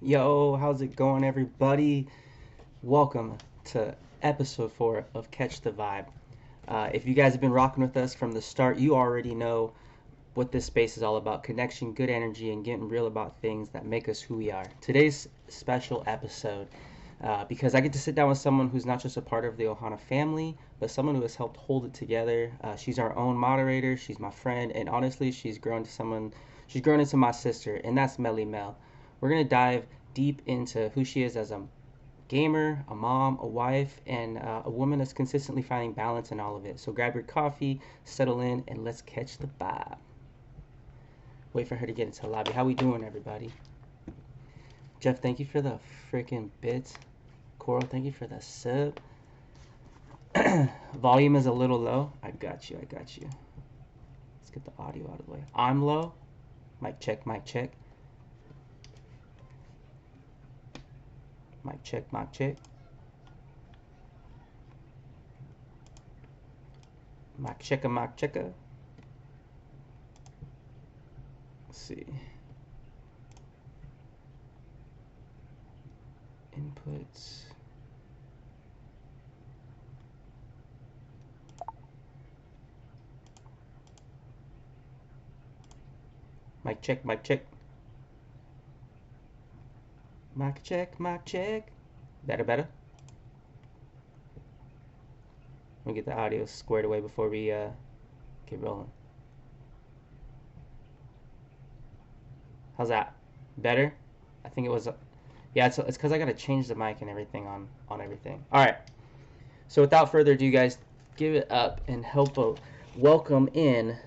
Yo, how's it going, everybody? Welcome to episode 4 of Catch the Vibe. If you guys have been rocking with us from the start, you already know what this space is all about: connection, good energy, and getting real about things that make us who we are. Today's special episode, because I get to sit down with someone who's not just a part of the Ohana family, but someone who has helped hold it together. She's our own moderator, she's my friend, and honestly, she's grown into my sister, and that's Mellie Mel. We're going to dive deep into who she is as a gamer, a mom, a wife, and a woman that's consistently finding balance in all of it. So grab your coffee, settle in, and let's catch the vibe. Wait for her to get into the lobby. How we doing, everybody? Jeff, thank you for the freaking bits. Coral, thank you for the sub. Volume is a little low. I got you. Let's get the audio out of the way. I'm low. Mic check, mic check. Mic check, mic check. Mic checker, mic checker. Let's see. Inputs. Mic check, mic check. Mic check, mic check. Better. Let me get the audio squared away before we get rolling. How's that? Better? I think it was. Yeah, it's because I gotta change the mic and everything on everything. All right. So without further ado, guys, give it up and help welcome in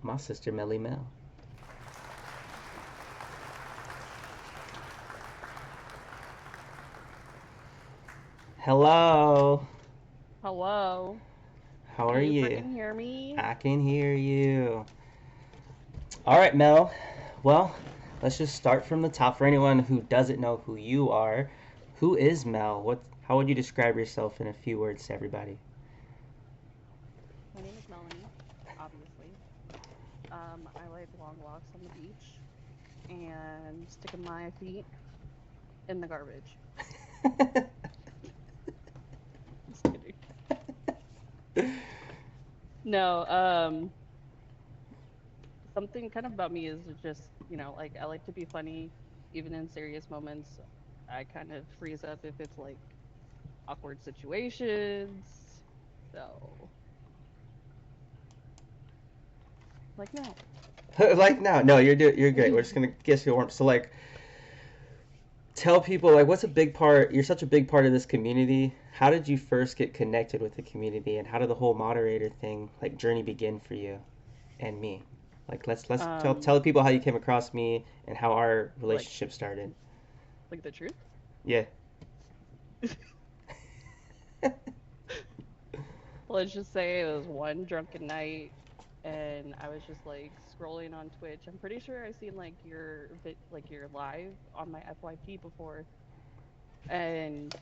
my sister Mellie Mel. Hello. Hello. How are Can you you? freaking hear me? I can hear you. All right, Mel. Well, let's just start from the top. For anyone who doesn't know who you are, who is Mel? How would you describe yourself in a few words to everybody? My name is Melanie, obviously. I like long walks on the beach and sticking my feet in the garbage. Just kidding. No, something kind of about me is just, like I like to be funny even in serious moments. I kind of freeze up if it's like awkward situations. So, like now. Like now, no, you're great. We're just gonna guess your warm. So like, tell people like what's a big part. You're such a big part of this community. How did you first get connected with the community, and how did the whole moderator thing like journey begin for you and me? Like let's tell Um, the people how you came across me and how our like relationship started. like the truth. Yeah. Let's just say it was one drunken night and I was just like scrolling on Twitch. I'm pretty sure I seen like your live on my FYP before. And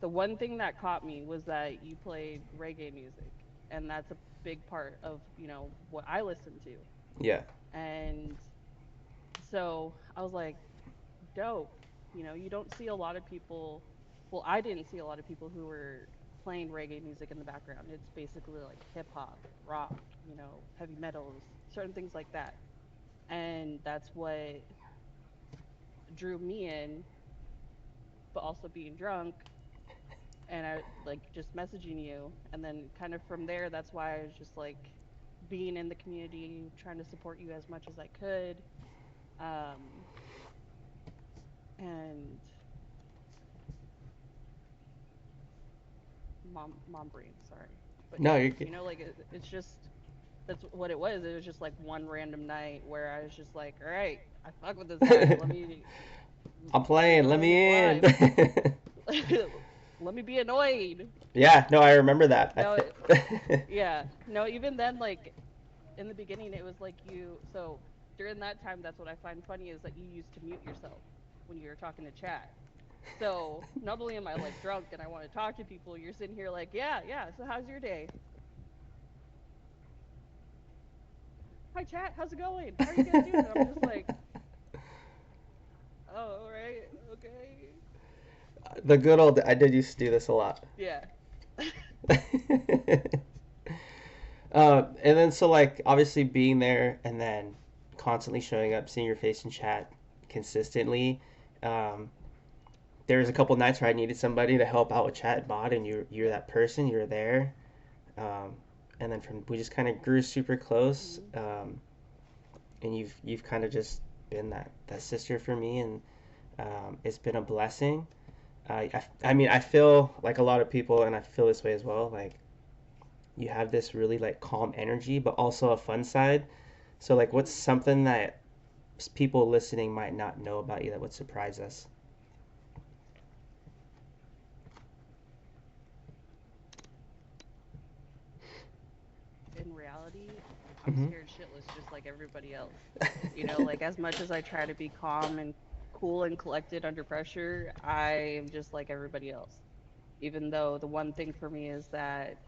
the one thing that caught me was that you played reggae music, and that's a big part of, what I listen to. Yeah. And so I was like, dope. You don't see a lot of people, well, I didn't see a lot of people who were playing reggae music in the background. It's basically like hip hop, rock, heavy metals, certain things like that. And that's what drew me in, but also being drunk and I like just messaging you. And then kind of from there, that's why I was just like being in the community, trying to support you as much as I could. Um, and mom brain, sorry. But No, yeah, you're good. like it's just that's what it was. It was just like one random night where I was just like, all right, I fuck with this guy. I'm Let me playing. go Let in his me live. in. Let me be annoyed. Yeah. No, I remember that. No, yeah. No, even then, like in the beginning, it was like you. So during that time, that's what I find funny is that you used to mute yourself when you were talking to chat. So not only am I like drunk and I want to talk to people, you're sitting here like, yeah, yeah. So how's your day? Hi chat, how's it going? How are you guys doing? And I'm just like, oh, all right. okay. The good old, I did used to do this a lot. Yeah. And then so like obviously being there and then constantly showing up, seeing your face in chat consistently. Um, there was a couple nights where I needed somebody to help out with chat and bot, and you're that person. You're there, um, and then from we just kind of grew super close. Mhm. And you've kind of just been that sister for me, and it's been a blessing. I mean, I feel like a lot of people, and I feel this way as well. Like you have this really like calm energy, but also a fun side. So like, what's Mhm. something that people listening might not know about you that would surprise us? In reality, I'm Mm-hmm. scared shitless just like everybody else. Like as much as I try to be calm and cool and collected under pressure, I am just like everybody else. Even though the one thing for me is that,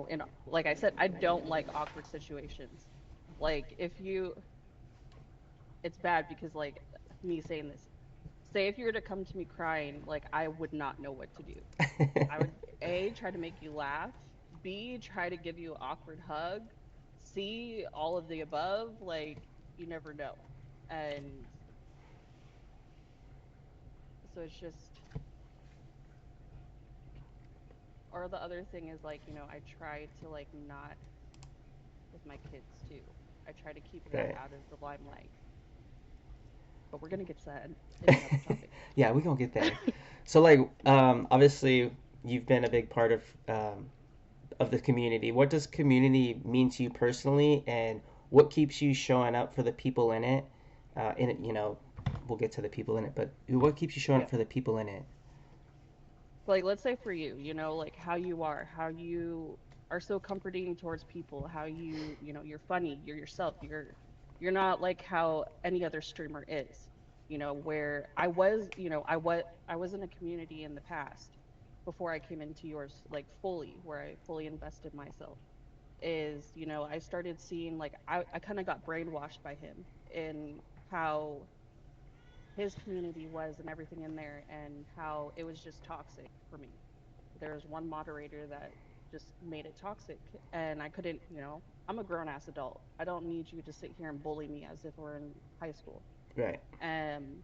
and like I said, I don't like awkward situations. Like if you, it's bad because like me saying this, say if you were to come to me crying, like I would not know what to do. I would A, try to make you laugh, B, try to give you an awkward hug, C, all of the above, like you never know. And so it's just, or the other thing is like, I try to like not with my kids too. I try to keep that Right. out of the limelight. But we're gonna get to that in another topic. Yeah, we're gonna get there. So like, obviously you've been a big part of the community. What does community mean to you personally, and what keeps you showing up for the people in it? In it, we'll get to the people in it, but what keeps you showing Yeah. up for the people in it? Like let's say for you, like how you are, how you are so comforting towards people, how you're funny, you're yourself, you're not like how any other streamer is, where I was in a community in the past before I came into yours like fully, where I fully invested myself. Is, I started seeing like I kind of got brainwashed by him and how his community was and everything in there and how it was just toxic for me. There was one moderator that just made it toxic and I couldn't, I'm a grown ass adult. I don't need you to sit here and bully me as if we're in high school. Right. Um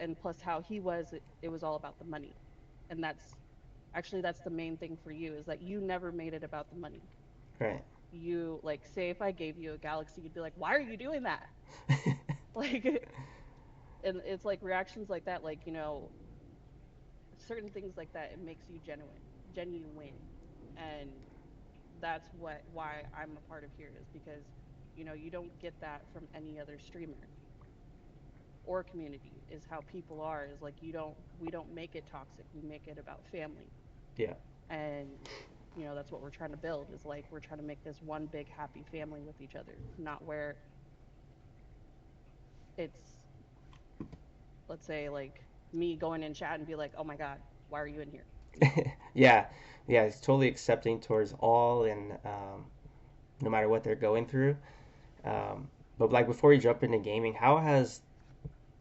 and plus how he was it was all about the money. And that's the main thing for you is that you never made it about the money. Right. You like say if I gave you a galaxy, you'd be like, "Why are you doing that?" Like and it's like reactions like that, like, certain things like that, it makes you genuine. And that's why I'm a part of here is because, you don't get that from any other streamer or community is how people are is like we don't make it toxic. We make it about family. Yeah. And that's what we're trying to build is like we're trying to make this one big happy family with each other, not where it's, let's say, like me going in chat and be like, "Oh my god, why are you in here?" Yeah. Yeah. It's totally accepting towards all, and no matter what they're going through. But like before you jump into gaming, how has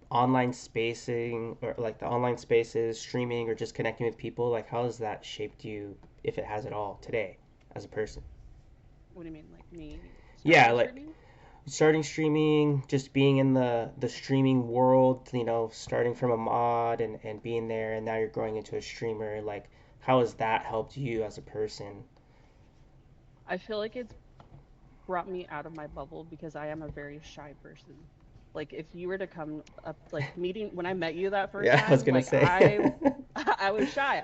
online spacing or like the online spaces, streaming, or just connecting with people, like how has that shaped you, if it has at all, today as a person? What do you mean, like me Yeah, starting like streaming? starting streaming, just being in the streaming world, starting from a mod and being there, and now you're growing into a streamer. Like, how has that helped you as a person? I feel like it's brought me out of my bubble because I am a very shy person. Like if you were to come up like meeting when I met you that first Yeah, I was time, gonna like say. I I was shy.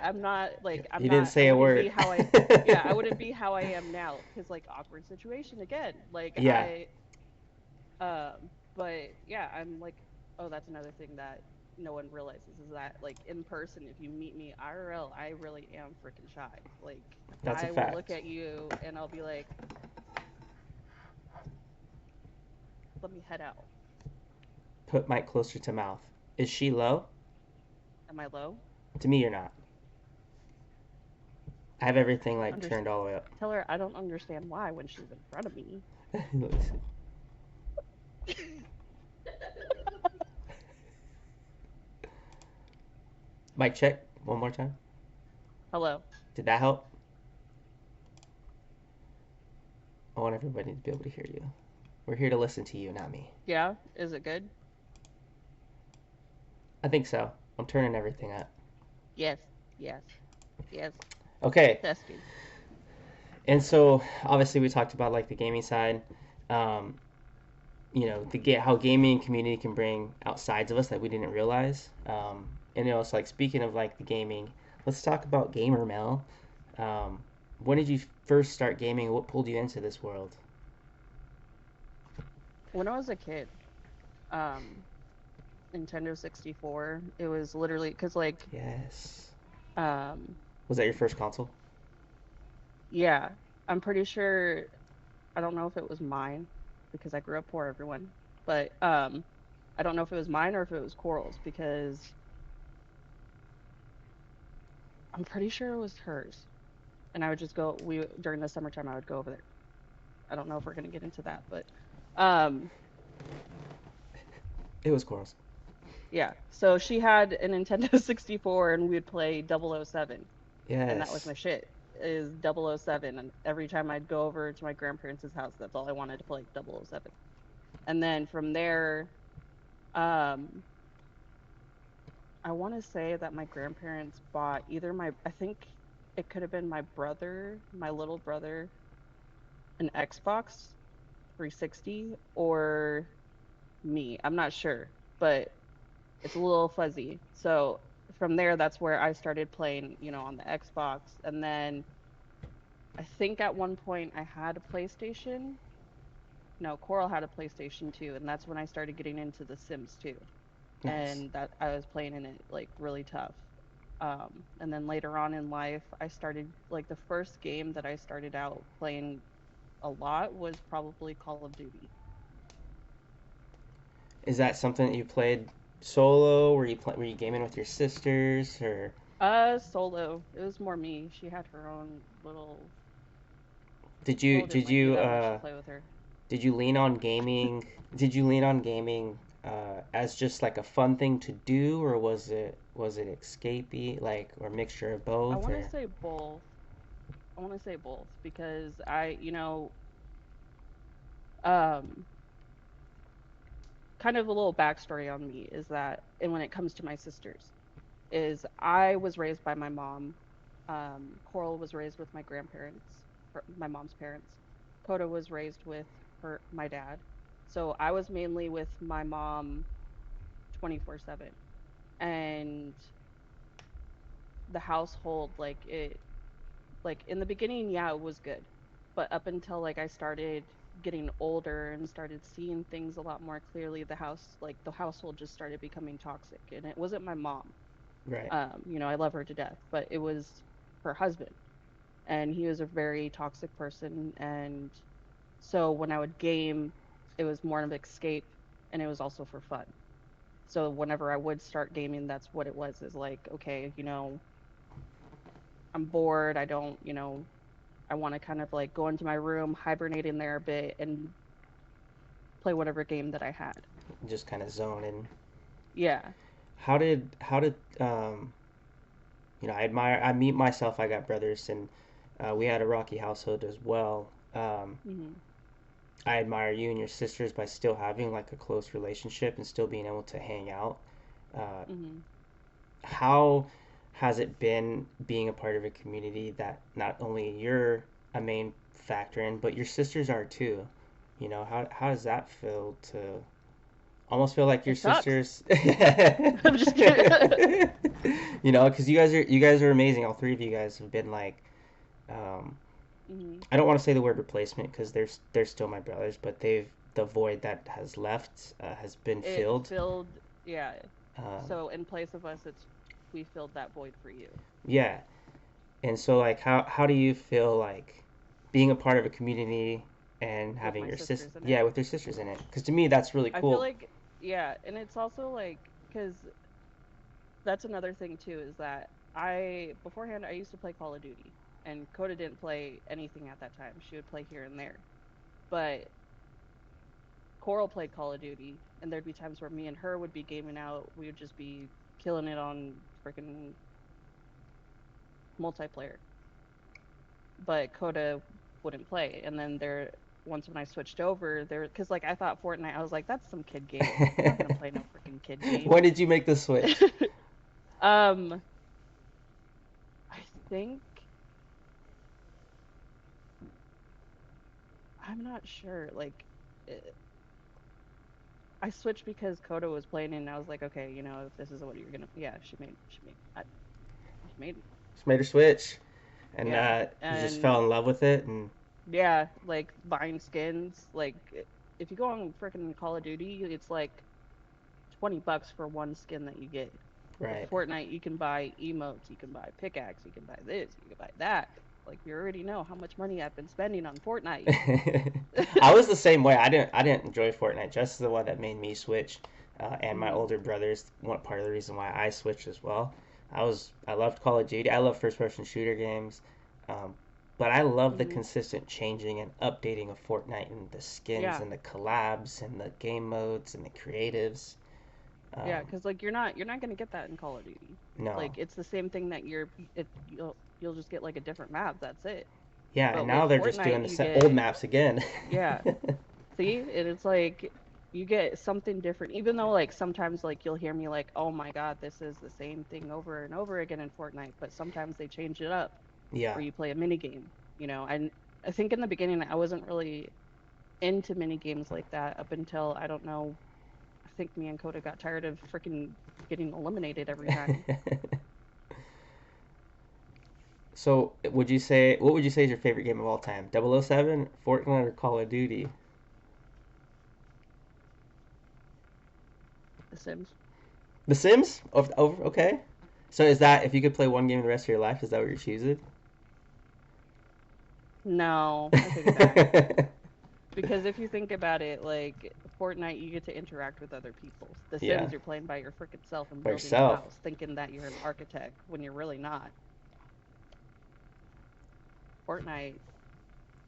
You didn't I say a wouldn't be word. how I yeah, I wouldn't be how I am now cuz like awkward situation again. Like Yeah. but yeah, I'm like, oh, that's another thing that no one realizes is that like in person if you meet me IRL, I really am freaking shy. Like That's a I will look fact. at you and I'll be like, let me head out. Put mic closer to mouth. Is she low? Am I low? To me, you're not. I have I everything don't like understand. turned all the way up. Tell her I don't understand why when she's in front of me. Mic check one more time. Hello. Did that help? I want everybody to be able to hear you. We're here to listen to you, not me. Yeah, is it good? I think so. I'm turning everything up. Yes. Yes. Yes. Okay, Testing. and so obviously we talked about like the gaming side. Um, to get how gaming community can bring out sides of us that we didn't realize. And it's like speaking of like the gaming, let's talk about gamer Mel. Um, when did you first start gaming? What pulled you into this world? When I was a kid, um, Nintendo 64, it was literally because Yes. um, Was that your first console? yeah, I'm pretty sure. I don't know if it was mine because I grew up poor, everyone, but I don't know if it was mine or if it was Coral's because I'm pretty sure it was hers. And I would just go. We during the summertime, I would go over there. I don't know if we're gonna get into that, but um, It was Corals. yeah. So she had a Nintendo 64, and we would play 007, and that was Yes. my shit. Is 007, and every time I'd go over to my grandparents' house, that's all I wanted to play 007. And then from there, um, I want to say that my grandparents bought either I think it could have been my brother, my little brother, an Xbox 360, or me. I'm not sure, but it's a little fuzzy. So from there, that's where I started playing, on the Xbox. And then I think at one point I had a PlayStation. No, Coral had a PlayStation too, and that's when I started getting into The Sims too. Nice. And that I was playing in it like really tough. And then later on in life, I started like the first game that I started out playing a lot was probably Call of Duty. Is that something that you played solo? Were you gaming with your sisters or Solo. It was more me. She had her own little. did you Coral didn't did like me you that much to play with her. did you lean on gaming? Did you lean on gaming as just like a fun thing to do, or was it escapey, like, or mixture of I both, want to or say both. I want to say both because um, kind of a little backstory on me is that, and when it comes to my sisters, is I was raised by my mom. Coral was raised with my grandparents, my mom's parents. Coda was raised with my dad. So I was mainly with my mom 24/7. And the household, like in the beginning, yeah, it was good. But up until like I started getting older and started seeing things a lot more clearly, the household just started becoming toxic. And it wasn't my mom. right? I love her to death, but it was her husband. And he was a very toxic person. And so when I would game, it was more of an escape and it was also for fun. So whenever I would start gaming, that's what it was, is like, okay, I'm bored. I don't, I want to kind of like go into my room, hibernate in there a bit, and play whatever game that I had. Just kind of zone in. Yeah. How did I meet myself. I got brothers, and we had a rocky household as well. Hmm. I admire you and your sisters by still having like a close relationship and still being able to hang out. Uh, Hmm. how has it been being a part of a community that not only you're a main factor in, but your sisters are too? How does that feel to almost feel like your It sucks. sisters? I'm just kidding. Because you guys are amazing. All three of you guys have been like, um, Hmm. I don't want to say the word replacement because they're still my brothers, but the void that has left has been It filled. filled, yeah. Um, So in place of us, we filled that void for you yeah, and so like how do you feel like being a part of a community and with having my your sis sisters in it. yeah with your sisters in it? Because to me that's really I feel cool. like, yeah, and it's also like, because that's another thing too, is that beforehand, I used to play Call of Duty, and Coda didn't play anything at that time. She would play here and there. But Coral played Call of Duty, and there'd be times where me and her would be gaming out. We would just be killing it on freaking multiplayer, but Coda wouldn't play. And then there, once when I switched over, there, because like I thought Fortnite, I was like, that's some kid game. I'm not gonna play no freaking kid game. When did you make the switch? um, I think I'm not sure. Like, I switched because Coda was playing, and I was like, okay, if this is what you're gonna, yeah, she made, Just made her switch, and yeah, you just fell and in love with it, and yeah, like buying skins. Like, if you go on freaking Call of Duty, it's like $20 for one skin that you get. With right. Fortnite, you can buy emotes, you can buy pickaxe, you can buy this, you can buy that. Like, you already know how much money I've been spending on Fortnite. I was the same way. I didn't enjoy Fortnite. Just the one that made me switch, and my Hmm. older brothers. One part of the reason why I switched as well. I loved Call of Duty. I love first person shooter games, um, but I love the Hmm. consistent changing and updating of Fortnite and the skins Yeah, and the collabs and the game modes and the creatives. yeah, Um, because like you're not gonna get that in Call of Duty. no, Like it's the same thing that you'll just get like a different map. That's it. yeah, But and with now they're just doing Fortnite, the you old get, maps again. yeah. See, and it's like you get something different. Even though like sometimes like you'll hear me like, oh my God, this is the same thing over and over again in Fortnite. But sometimes they change it up, Yeah. or you play a mini game. And I think in the beginning I wasn't really into mini games like that up until I don't know. I think me and Coda got tired of freaking getting eliminated every time. So, what would you say is your favorite game of all time? 007, Fortnite, or Call of Duty? The Sims. The Sims? Over, okay. So is that if you could play one game the rest of your life, is that what you're choosing? No, I take it back. Because if you think about it, like Fortnite, you get to interact with other people. The Yeah, Sims, you're playing by your freaking self and by building a yourself. house, thinking that you're an architect when you're really not. Fortnite,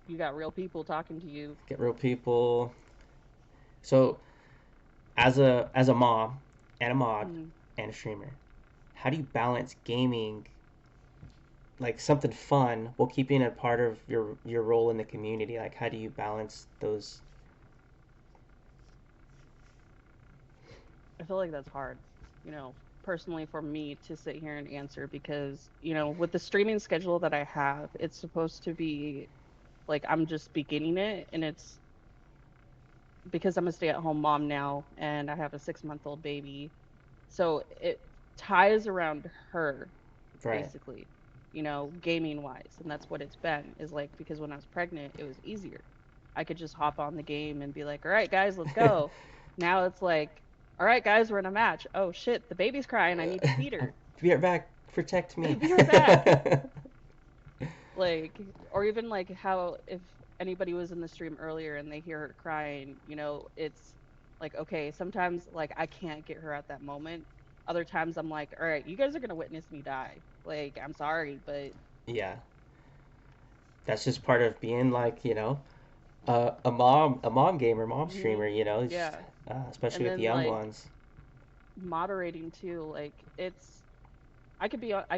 you got real people talking to you. Get real people. So, as a mom and a mod Mm, and a streamer, how do you balance gaming like something fun while keeping it part of your role in the community? Like how do you balance those? I feel like that's hard, you know, personally for me to sit here and answer because, with the streaming schedule that I have, it's supposed to be like I'm just beginning it, and it's because I'm a stay-at-home mom now and I have a 6-month-old baby. So it ties around her Right. basically, gaming wise. And that's what it's been is like because when I was pregnant, it was easier. I could just hop on the game and be like, all right, guys, let's go. Now it's like, all right, guys, we're in a match. Oh shit, the baby's crying. I need to feed I'll her. be right back. Protect me. Be right back. Like, or even like how if anybody was in the stream earlier and they hear her crying, it's like, okay, sometimes like I can't get her at that moment. Other times I'm like, all right, you guys are gonna witness me die. Like, I'm sorry, but Yeah, that's just part of being like a mom gamer, mom hmm streamer. It's just, yeah. especially And with the then young like ones. moderating too, like I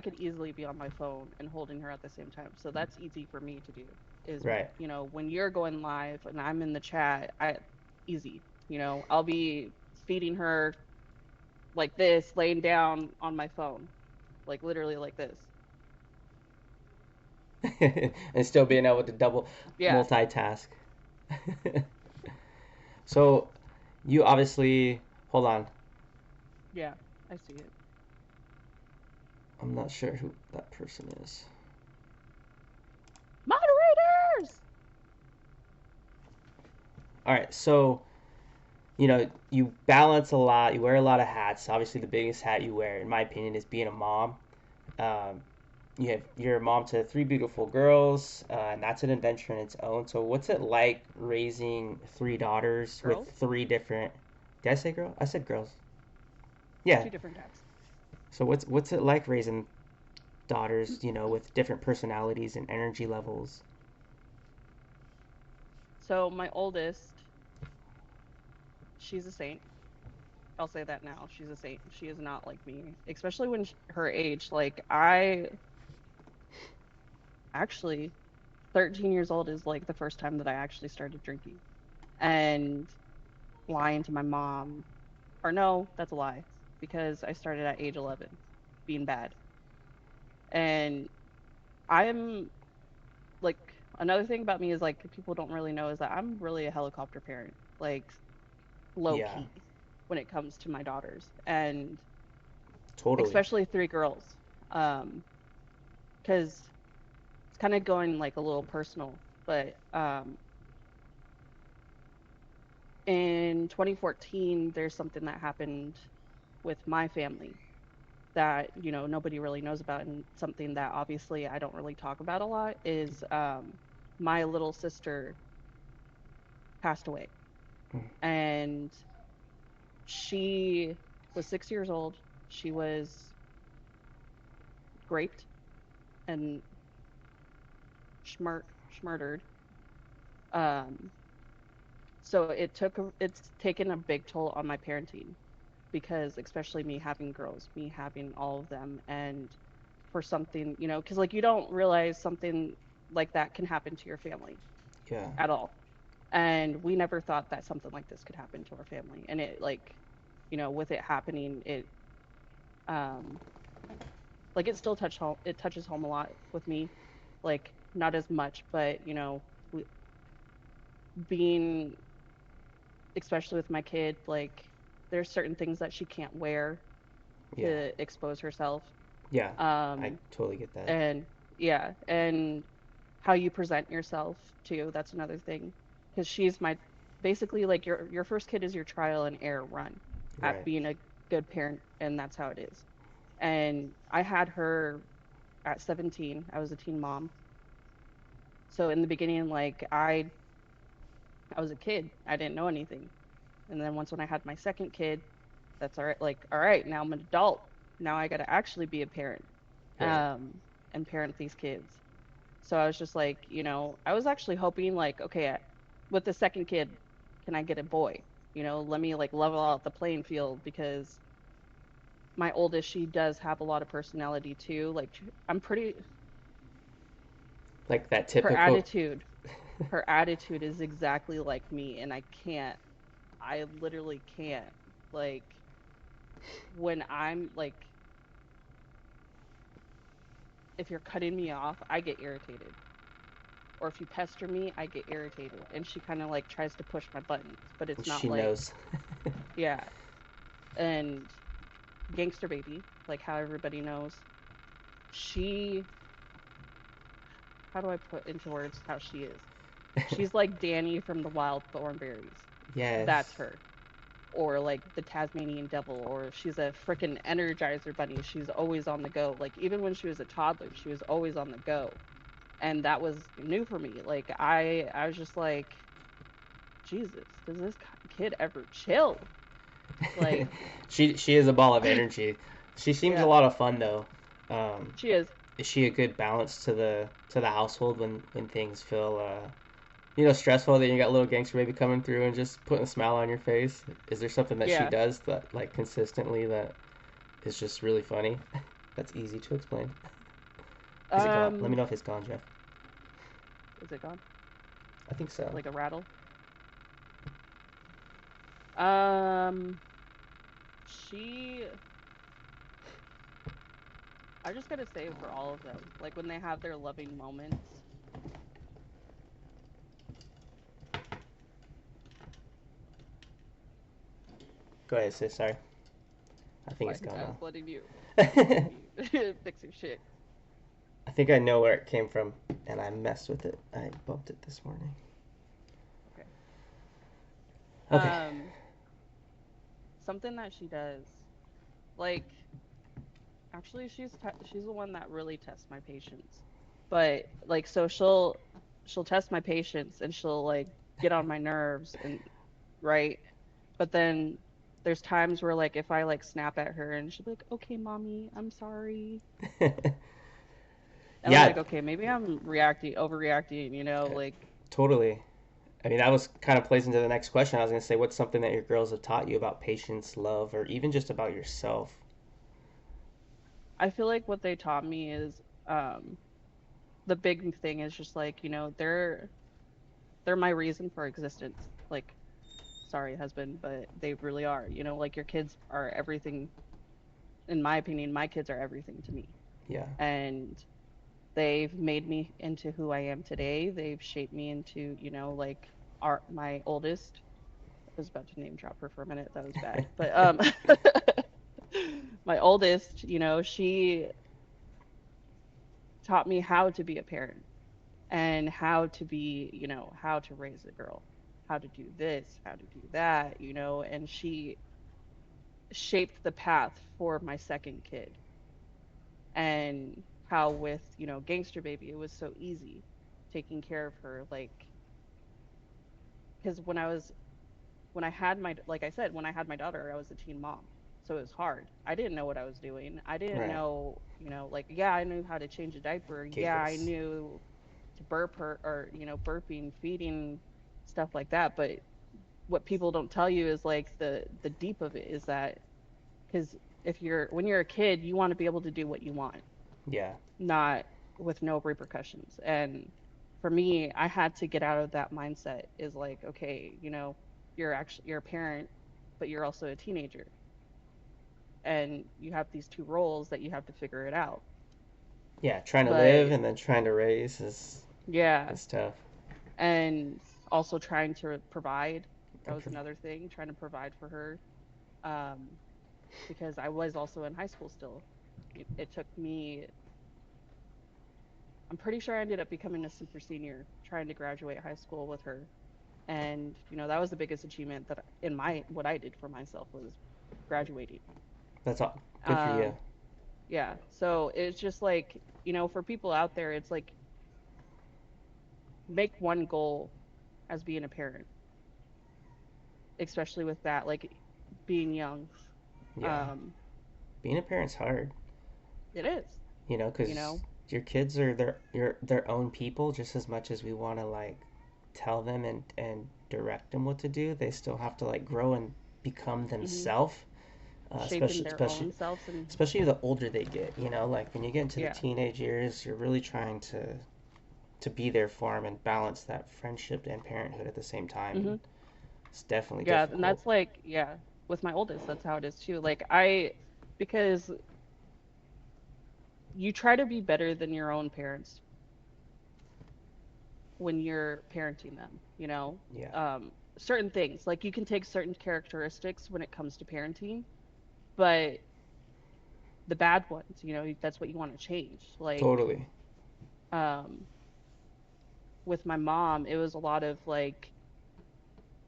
could easily be on my phone and holding her at the same time. So that's easy for me to do. Is Right. when you're going live and I'm in the chat, easy. I'll be feeding her like this, laying down on my phone, like literally like this. And still being able to double Yeah, multitask. So you obviously hold on. yeah, I see it. I'm not sure who that person is. Moderators. All right, so you balance a lot. You wear a lot of hats. Obviously, the biggest hat you wear, in my opinion, is being a mom. Um, you're a mom to three beautiful girls, and that's an adventure in its own. So, what's it like raising three daughters with Girls, three different? Did I say girl? I said girls. Yeah. two different types. So, what's it like raising daughters? With different personalities and energy levels. So my oldest, she's a saint. I'll say that now. She's a saint. She is not like me, especially when her age. Like I actually 13 years old is like the first time that I actually started drinking and lying to my mom. Or no, that's a lie because I started at age 11 being bad. And I'm like another thing about me is like people don't really know is that I'm really a helicopter parent, like low Yeah, key when it comes to my daughters and totally. especially three girls. Because it's kind of going like a little personal, but in 2014 there's something that happened with my family that nobody really knows about and something that obviously I don't really talk about a lot is my little sister passed away Mm. and she was 6 years old. She was raped and schmurdered. Um, so it's taken a big toll on my parenting because especially me having girls, me having all of them, and for something, because like you don't realize something like that can happen to your family Yeah, at all. And we never thought that something like this could happen to our family. And it like, with it happening, it um like it still touches home a lot with me. Like not as much, but being especially with my kid, like there's certain things that she can't wear yeah, to expose herself. yeah. I Um, totally get that. and yeah, and how you present yourself too, that's another thing. Because she's my basically like your first kid is your trial and error run at Right. being a good parent, and that's how it is. And I had her at 17. I was a teen mom. So in the beginning, like I was a kid. I didn't know anything. And then once when I had my second kid, that's all right. Like, all right, now I'm an adult. Now I got to actually be a parent, Right. um, and parent these kids. So I was just like, I was actually hoping like, okay, with the second kid, can I get a boy? Let me like level out the playing field because my oldest, she does have a lot of personality too. Like I'm pretty, Like that her typical. attitude, her attitude is exactly like me, and I literally can't. Like when I'm like, if you're cutting me off, I get irritated. Or if you pester me, I get irritated. And she kind of like tries to push my buttons, but it's not She like, knows. yeah. And gangster baby, like how everybody knows, she, how do I put into words how she is? She's like Danny from the Wild Thornberries. Yes. That's her. Or like the Tasmanian Devil, or she's a freaking Energizer bunny. She's always on the go. Like even when she was a toddler, she was always on the go. And that was new for me. Like I was just like, Jesus, does this kid ever chill? Like, She is a ball of energy. She seems a yeah, lot of fun though. Um, she is. is she a good balance to the household when things feel stressful that you got little gangster baby coming through and just putting a smile on your face? Is there something that she Yeah. does that like consistently that is just really funny? That's easy to explain. Is it gone? Let me Um, know if it's gone, Jeff. is it gone? I think so. Like a rattle? Um, she I just gotta say for all of them, like when they have their loving moments, Go ahead, sis. Sorry. I think it's like gone I was now. letting you I be fixing shit. think I know where it came from, and I messed with it. I bumped it this morning. Okay. Okay. Um, something that she does, like actually she's the one that really tests my patience. But like so she'll test my patience and she'll like get on my nerves and right. But then there's times where like if I like snap at her and she'll be like, "Okay, mommy, I'm sorry." And I'm Yeah, like, "Okay, maybe I'm overreacting, like totally. I mean, that was kind of plays into the next question. I was going to say, what's something that your girls have taught you about patience, love, or even just about yourself? I feel like what they taught me is the big thing is just like, they're my reason for existence. Like, sorry, husband, but they really are. Like your kids are everything. In my opinion, my kids are everything to me. Yeah. And they've made me into who I am today. They've shaped me into, like my oldest. I was about to name drop her for a minute. That was bad. But my oldest, she taught me how to be a parent and how to be, how to raise a girl, how to do this, how to do that, and she shaped the path for my second kid. And how with, Gangster Baby, it was so easy taking care of her, like, because when I had my, like I said, when I had my daughter, I was a teen mom. So it was hard. I didn't know what I was doing. I didn't Right. know, like, yeah, I knew how to change a diaper. Yeah, I Giggles. knew to burp her or, burping, feeding, stuff like that. But what people don't tell you is like the deep of it is that because when you're a kid, you want to be able to do what you want, Yeah. not with no repercussions. And for me, I had to get out of that mindset is like, okay, you're a parent, but you're also a teenager. And you have these two roles that you have to figure it out. Yeah. Trying to live But and then trying to raise yeah, is tough. and also trying to provide. That And was another thing, trying to provide for her. Um, because I was also in high school still. It took me, I'm pretty sure I ended up becoming a super senior trying to graduate high school with her. And, that was the biggest achievement that in what I did for myself was graduating. that's all. Good for you. Um, yeah. So it's just like, for people out there, it's like make one goal as being a parent, especially with that, like being young. Yeah. Um, Being a parent's hard. it is, you Because know, your kids are their own people just as much as we want to like tell them and direct them what to do. They still have to like grow and become hmm themselves. shaping Especially their own selves. And especially the older they get. Like when you get into the yeah. teenage years, you're really trying to be there for them and balance that friendship and parenthood at the same time, and hmm it's definitely Yeah. And difficult. that's like, yeah, with my oldest, that's how it is too. Because you try to be better than your own parents when you're parenting them, Yeah, certain things, like you can take certain characteristics when it comes to parenting, but the bad ones, that's what you want to change. Like, totally. um, with my mom, it was a lot of like,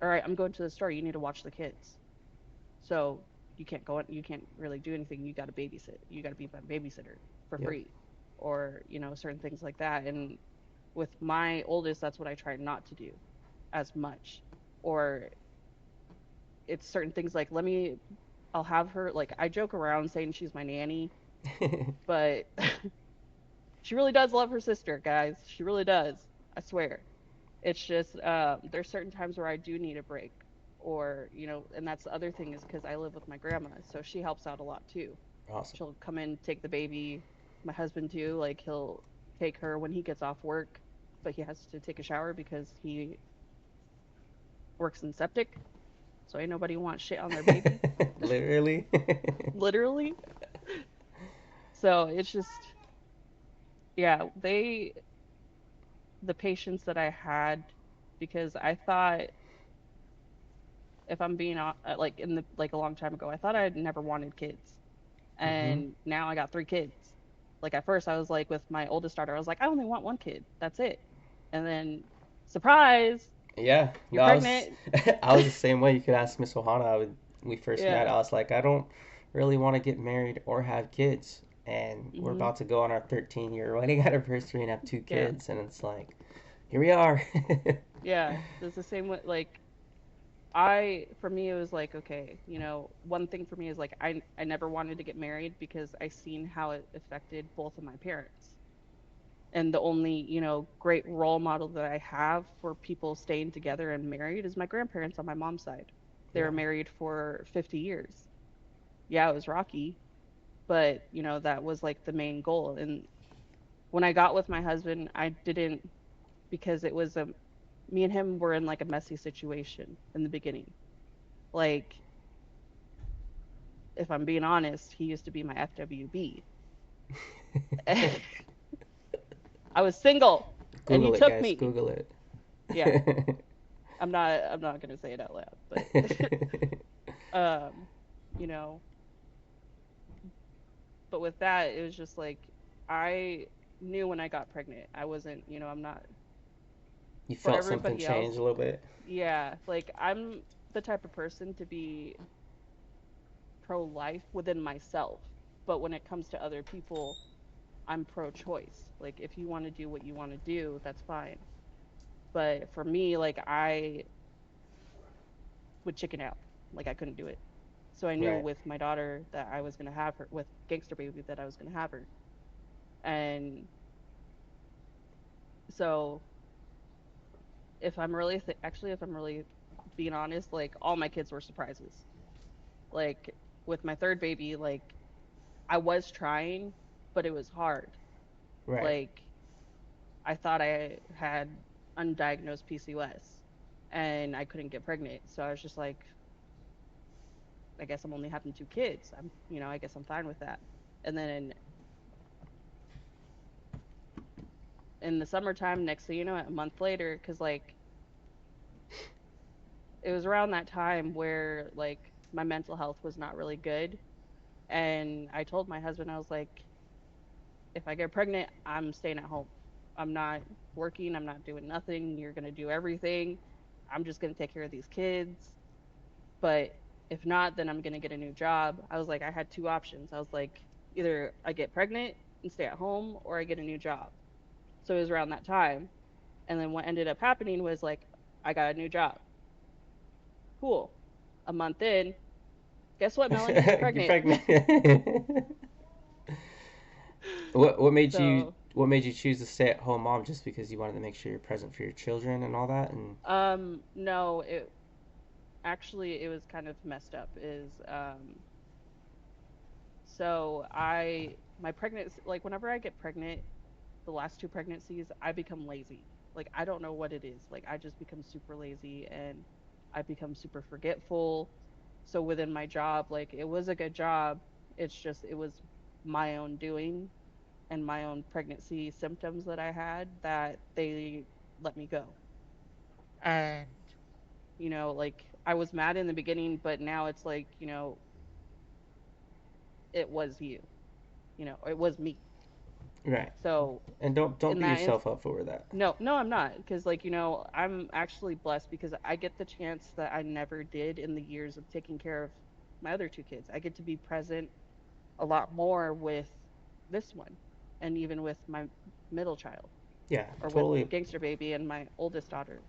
all right, I'm going to the store. You need to watch the kids. So you can't really do anything. You got to babysit. You got to be my babysitter for Yep. free, or, certain things like that. And with my oldest, that's what I try not to do as much. Or it's certain things like I'll have her, like, I joke around saying she's my nanny, but she really does love her sister, guys. She really does. I swear. It's just there's certain times where I do need a break, or, and that's the other thing is because I live with my grandma, so she helps out a lot too. Awesome. She'll come in, take the baby. My husband too, like he'll take her when he gets off work, but he has to take a shower because he works in septic, so ain't nobody wants shit on their baby, Literally. literally. So it's just, yeah, the patience that I had, because I thought, if I'm being like in the like a long time ago, I thought I'd never wanted kids, hmm and now I got three kids. Like at first, I was like with my oldest daughter, I was like, I only want one kid. That's it. And then, surprise, Yeah, you're no, I was pregnant. I was the same way. You could ask Miss Ohana. We first met. Yeah. I was like, I don't really want to get married or have kids, and we're hmm about to go on our 13-year wedding anniversary and have two Yeah. kids, and it's like, here we are. Yeah. It's the same with like for me it was like, okay, one thing for me is like I never wanted to get married because I seen how it affected both of my parents. And the only, great role model that I have for people staying together and married is my grandparents on my mom's side. They Yeah. were married for 50 years. Yeah, it was rocky, but that was like the main goal. And when I got with my husband, I didn't, because it was a me and him were in like a messy situation in the beginning. Like, if I'm being honest, he used to be my FWB. I was single and he Google it, took guys. me. Google it. Yeah, I'm not going to say it out loud, but um, you know, but with that, it was just like I knew when I got pregnant, I wasn't, I'm not You for felt something everybody else. change a little bit? Yeah, like I'm the type of person to be pro-life within myself, but when it comes to other people, I'm pro-choice. Like if you want to do what you want to do, that's fine. But for me, like I would chicken out. Like I couldn't do it. So I knew Right. with my daughter that I was going to have her, with Gangster Baby, that I was going to have her. And so if I'm really being honest, like all my kids were surprises. Like with my third baby, like I was trying, but it was hard. Right. Like I thought I had undiagnosed PCOS and I couldn't get pregnant. So I was just like, I guess I'm only having two kids. I guess I'm fine with that. And then in the summertime, next thing you know, a month later, because like it was around that time where like my mental health was not really good. And I told my husband, I was like, if I get pregnant, I'm staying at home. I'm not working. I'm not doing nothing. You're going to do everything. I'm just going to take care of these kids. But if not, then I'm going to get a new job. I was like, I had two options. I was like, either I get pregnant and stay at home or I get a new job. So it was around that time. And then what ended up happening was like, I got a new job. Cool. A month in, guess what, Melanie? You're You're pregnant. pregnant. So, what made you choose to stay at home mom, just because you wanted to make sure you're present for your children and all that? And no, it was kind of messed up. So my pregnancy, like whenever I get pregnant, the last two pregnancies, I become lazy. Like I don't know what it is. Like I just become super lazy and I become super forgetful. So within my job, like it was a good job. It's just it was my own doing and my own pregnancy symptoms that I had that they let me go. And like I was mad in the beginning, but now it's like, it was you, it was me. right. So And don't in beat that yourself up for that. no, no, I'm not, because like I'm actually blessed because I get the chance that I never did in the years of taking care of my other two kids. I get to be present a lot more with this one, and even with my middle child, Yeah, or with totally, Gangster Baby and my oldest daughter.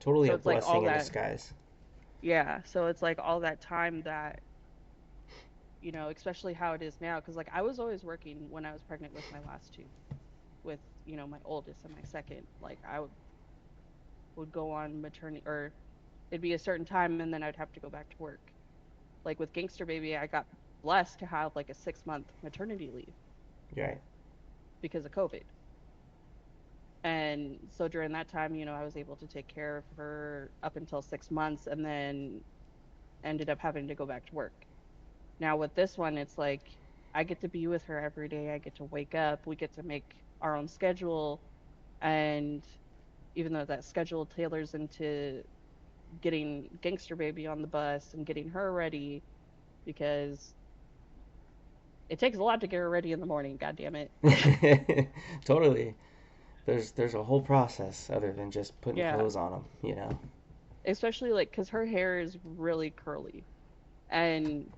totally So a it's like all blessing in that, disguise. yeah. So it's like all that time that especially how it is now, because like I was always working when I was pregnant with my last two, with my oldest and my second. Like would go on maternity, or it'd be a certain time and then I'd have to go back to work. Like with Gangster Baby, I got blessed to have like a 6 month maternity leave Right. because of COVID. And so during that time, I was able to take care of her up until 6 months and then ended up having to go back to work. Now with this one, it's like I get to be with her every day. I get to wake up. We get to make our own schedule. And even though that schedule tailors into getting Gangster Baby on the bus and getting her ready, because it takes a lot to get her ready in the morning, god damn it. Totally. There's a whole process other than just putting Yeah, clothes on them, you know. especially like cuz her hair is really curly. And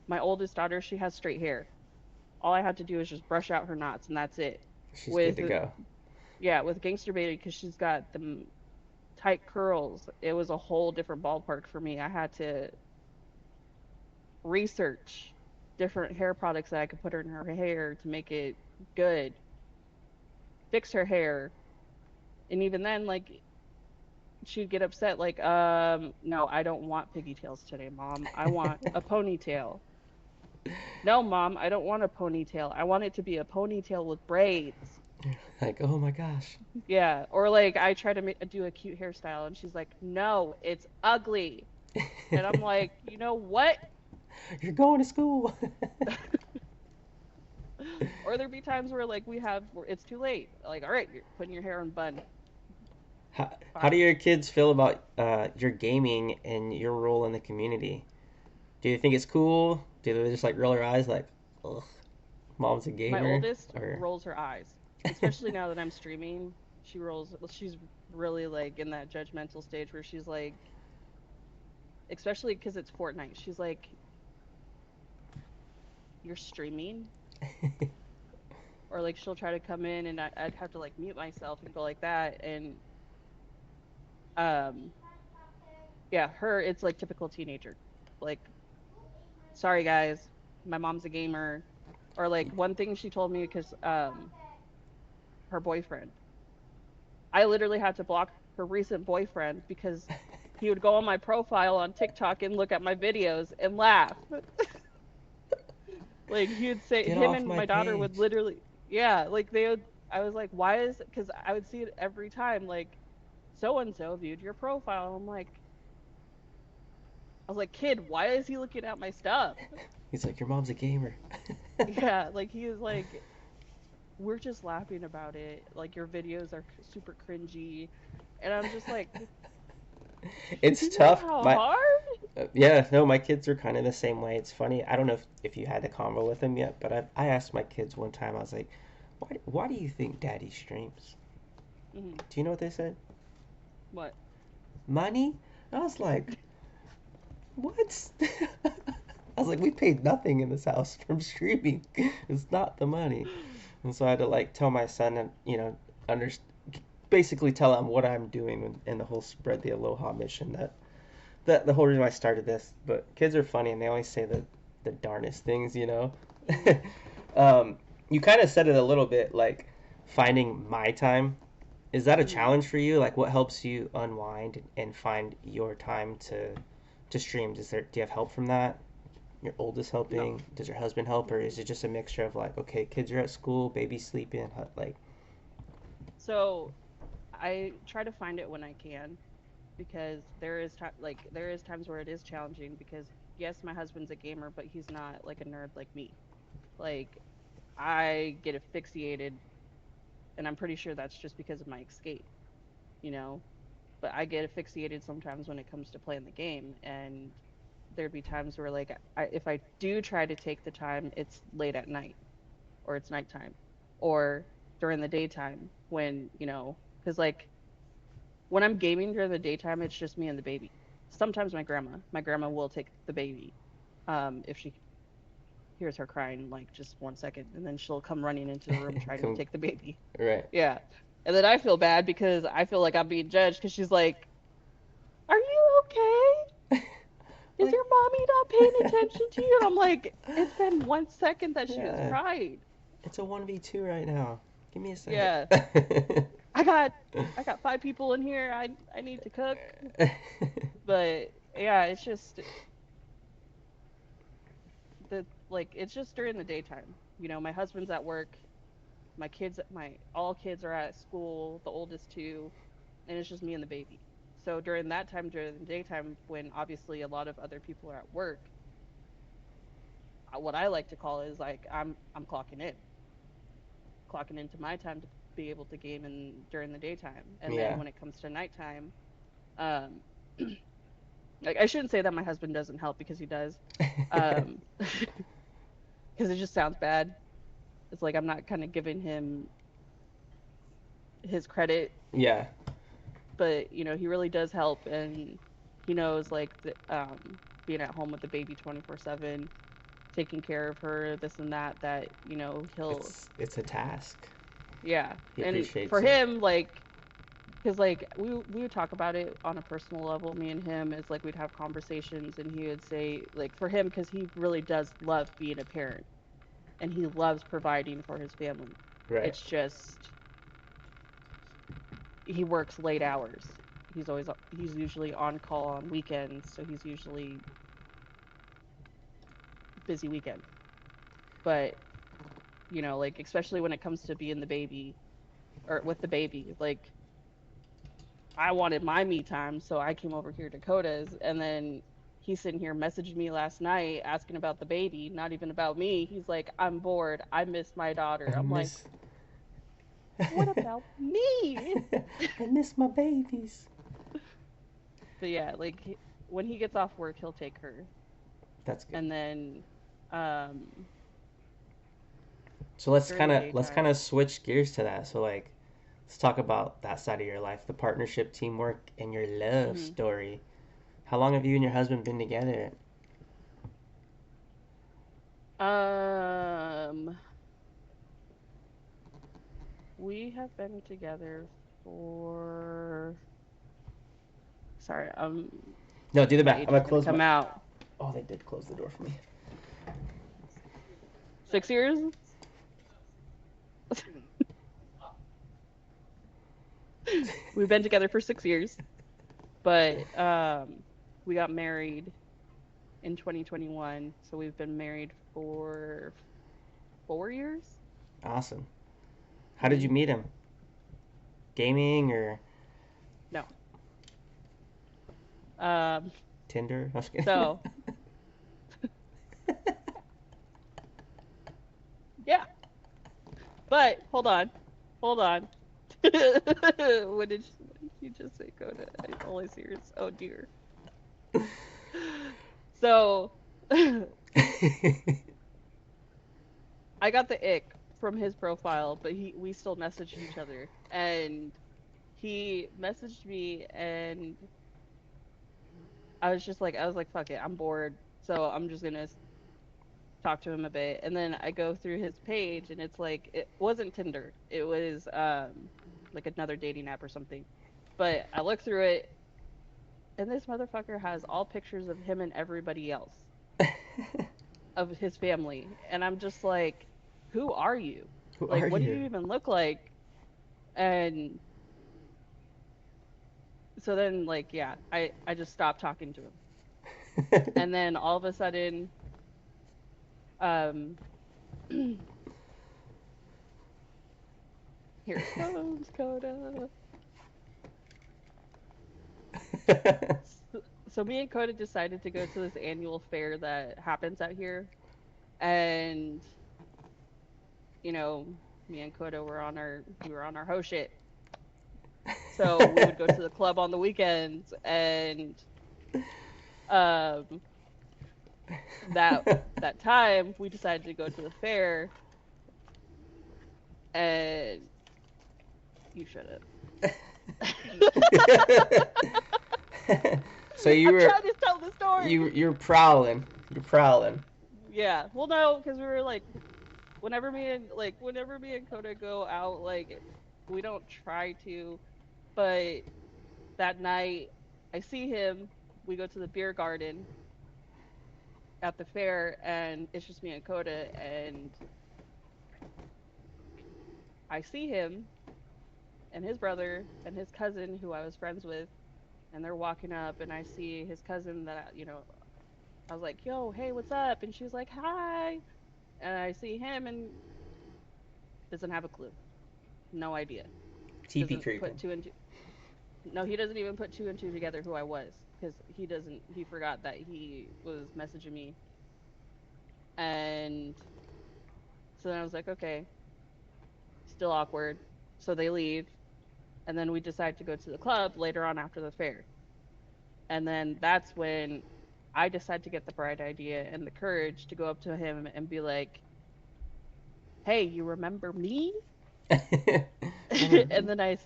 my oldest daughter, she has straight hair. All I had to do is just brush out her knots and that's it. She's good With to go. Yeah, with Gangster Baby, cuz she's got the tight curls, it was a whole different ballpark for me. I had to research different hair products that I could put in her hair to make it good. fix her hair. And even then, like, she'd get upset, like, no, I don't want pigtails today, mom. I want a ponytail. No, mom, I don't want a ponytail. I want it to be a ponytail with braids. Like, oh my gosh. Yeah. Or like I try to do a cute hairstyle and she's like, "No, it's ugly." And I'm like, "You know what?" You're going to school. Or there'd be times where like where it's too late. Like, "All right, you're putting your hair in bun." How do Fine. your kids feel about your gaming and your role in the community? Do you think it's cool? Do they just like roll their eyes like, ugh, mom's a My gamer? oldest Or rolls her eyes, especially now that I'm streaming. She's really like in that judgmental stage where she's like, especially because it's Fortnite. She's like, "You're streaming?" Or like she'll try to come in and I'd have to like mute myself and go like that. And um, yeah, her it's like typical teenager. Like, sorry guys, my mom's a gamer. Or like one thing she told me because her boyfriend, I literally had to block her recent boyfriend because he would go on my profile on TikTok and look at my videos and laugh. Like he would say get him off and my my daughter would page. literally, yeah, like they would. I was like, why is, because I would see it every time, like so and so viewed your profile. I was like, kid, why is he looking at my stuff? He's like, your mom's a gamer. Yeah, like he is like, we're just laughing about it. Like your videos are super cringy, and I'm just like, It's you know tough. how My hard? Yeah, no, my kids are kind of the same way. It's funny. I don't know if you had the convo with them yet, but I asked my kids one time. I was like, why do you think Daddy streams? Hmm. Do you know what they said? What? Money. I was like, what? I was like, we paid nothing in this house from streaming. It's not the money. And so I had to like tell my son and under basically tell him what I'm doing and the whole spread the aloha mission that the whole reason why I started this. But kids are funny and they always say the darnest things. Hmm. You kind of said it a little bit, like finding my time. Is that a Hmm. challenge for you? Like, what helps you unwind and find your time to stream? Do you have help from that? Your oldest No. helping? Does your husband help, or Mm-mm. is it just a mixture of like, okay, kids are at school, baby's sleeping, like, So I try to find it when I can because there is times where it is challenging because yes, my husband's a gamer, but he's not like a nerd like me. Like I get asphyxiated, and I'm pretty sure that's just because of my escape, you know. But I get asphyxiated sometimes when it comes to playing the game, and there'd be times where like if I do try to take the time, it's late at night or it's nighttime or during the daytime when because like when I'm gaming during the daytime, it's just me and the baby. Sometimes my grandma. My grandma will take the baby if she hears her crying like just 1 second, and then she'll come running into the room trying to come take the baby. right? Yeah. And then I feel bad because I feel like I'm being judged because she's like, "Are you okay? Is Like, your mommy not paying attention to you?" And I'm like, "It's been 1 second that she has yeah, cried." it's a 1v2 right now. Give me a sec. Yeah. I got I got 5 people in here. I need to cook. But yeah, it's just it's just during the daytime. My husband's at work, my all kids are at school, the oldest two, and it's just me and the baby. So during that time, during the daytime, when obviously a lot of other people are at work, what I like to call is like I'm clocking into my time to be able to game in during the daytime. And then Yeah. when it comes to nighttime, um, like I shouldn't say that my husband doesn't help because he does, um, because it just sounds bad. It's like I'm not kind of giving him his credit, Yeah. but he really does help, and he knows like being at home with the baby 24/7, taking care of her, this and that he'll, It's a task. yeah. He And for appreciates it. him, like, because like we would talk about it on a personal level, me and him, is like we'd have conversations and he would say like for him, because he really does love being a parent and he loves providing for his family. Right. It's just he works late hours. He's usually on call on weekends, so he's usually busy weekend. But, like especially when it comes to being the baby or with the baby, like I wanted my me time, so I came over here to Dakota's, and then he's sitting here messaging me last night asking about the baby, not even about me. He's like, "I'm bored. I miss my daughter." I I'm like, miss. "What about me?" I miss my babies. But yeah, like when he gets off work, he'll take her, That's good. and then um So let's during kind the of let's kind daytime. of switch gears to that. So like, let's talk about that side of your life, the partnership, teamwork, and your love Mhm. story. How long have you and your husband been together? Um, we have been together for. Sorry, No, do the my math. I'm age gonna is gonna close my. come out. Oh, they did close the door for me. 6 years. We've been together for 6 years, but we got married in 2021, so we've been married for 4 years. Awesome. How did you Hmm. meet him? Gaming or No. Um, Tinder? I was kidding. so yeah, but hold on. What did you just say, Coda? All I see is oh dear. So I got the ick from his profile, but he we still messaged each other, and he messaged me, and I was like, fuck it, I'm bored, so I'm just gonna talk to him a bit. And then I go through his page, and it's like it wasn't Tinder, it was like another dating app or something. But I look through it, and this motherfucker has all pictures of him and everybody else of his family, and I'm just like, who are you? Who Like, are what do you? you even look like? And so then, like, yeah, I just stopped talking to him. And then all of a sudden, um here it comes, Coda. So me and Coda decided to go to this annual fair that happens out here, and you know me and Coda were on our hoe shit. So we would go to the club on the weekends, and um that that time we decided to go to the fair, and you shut up. So you I'm were trying to tell the story. you're prowling. You're prowling. Yeah. Well, no, because we were like, whenever me and Coda go out, like, we don't try to, but that night I see him. We go to the beer garden at the fair, and it's just me and Coda, and I see him and his brother and his cousin who I was friends with, and they're walking up, and I see his cousin I was like, "Yo, hey, what's up?" And she's like, "Hi." And I see him and doesn't have a clue. No idea. TP Doesn't put creeping. two and two. No, he doesn't even put two and two together who I was, because he forgot that he was messaging me. And so then I was like, okay, still awkward. So they leave, and then we decide to go to the club later on after the fair. And then that's when I decide to get the bright idea and the courage to go up to him and be like, "Hey, you remember me?" Remember And me? then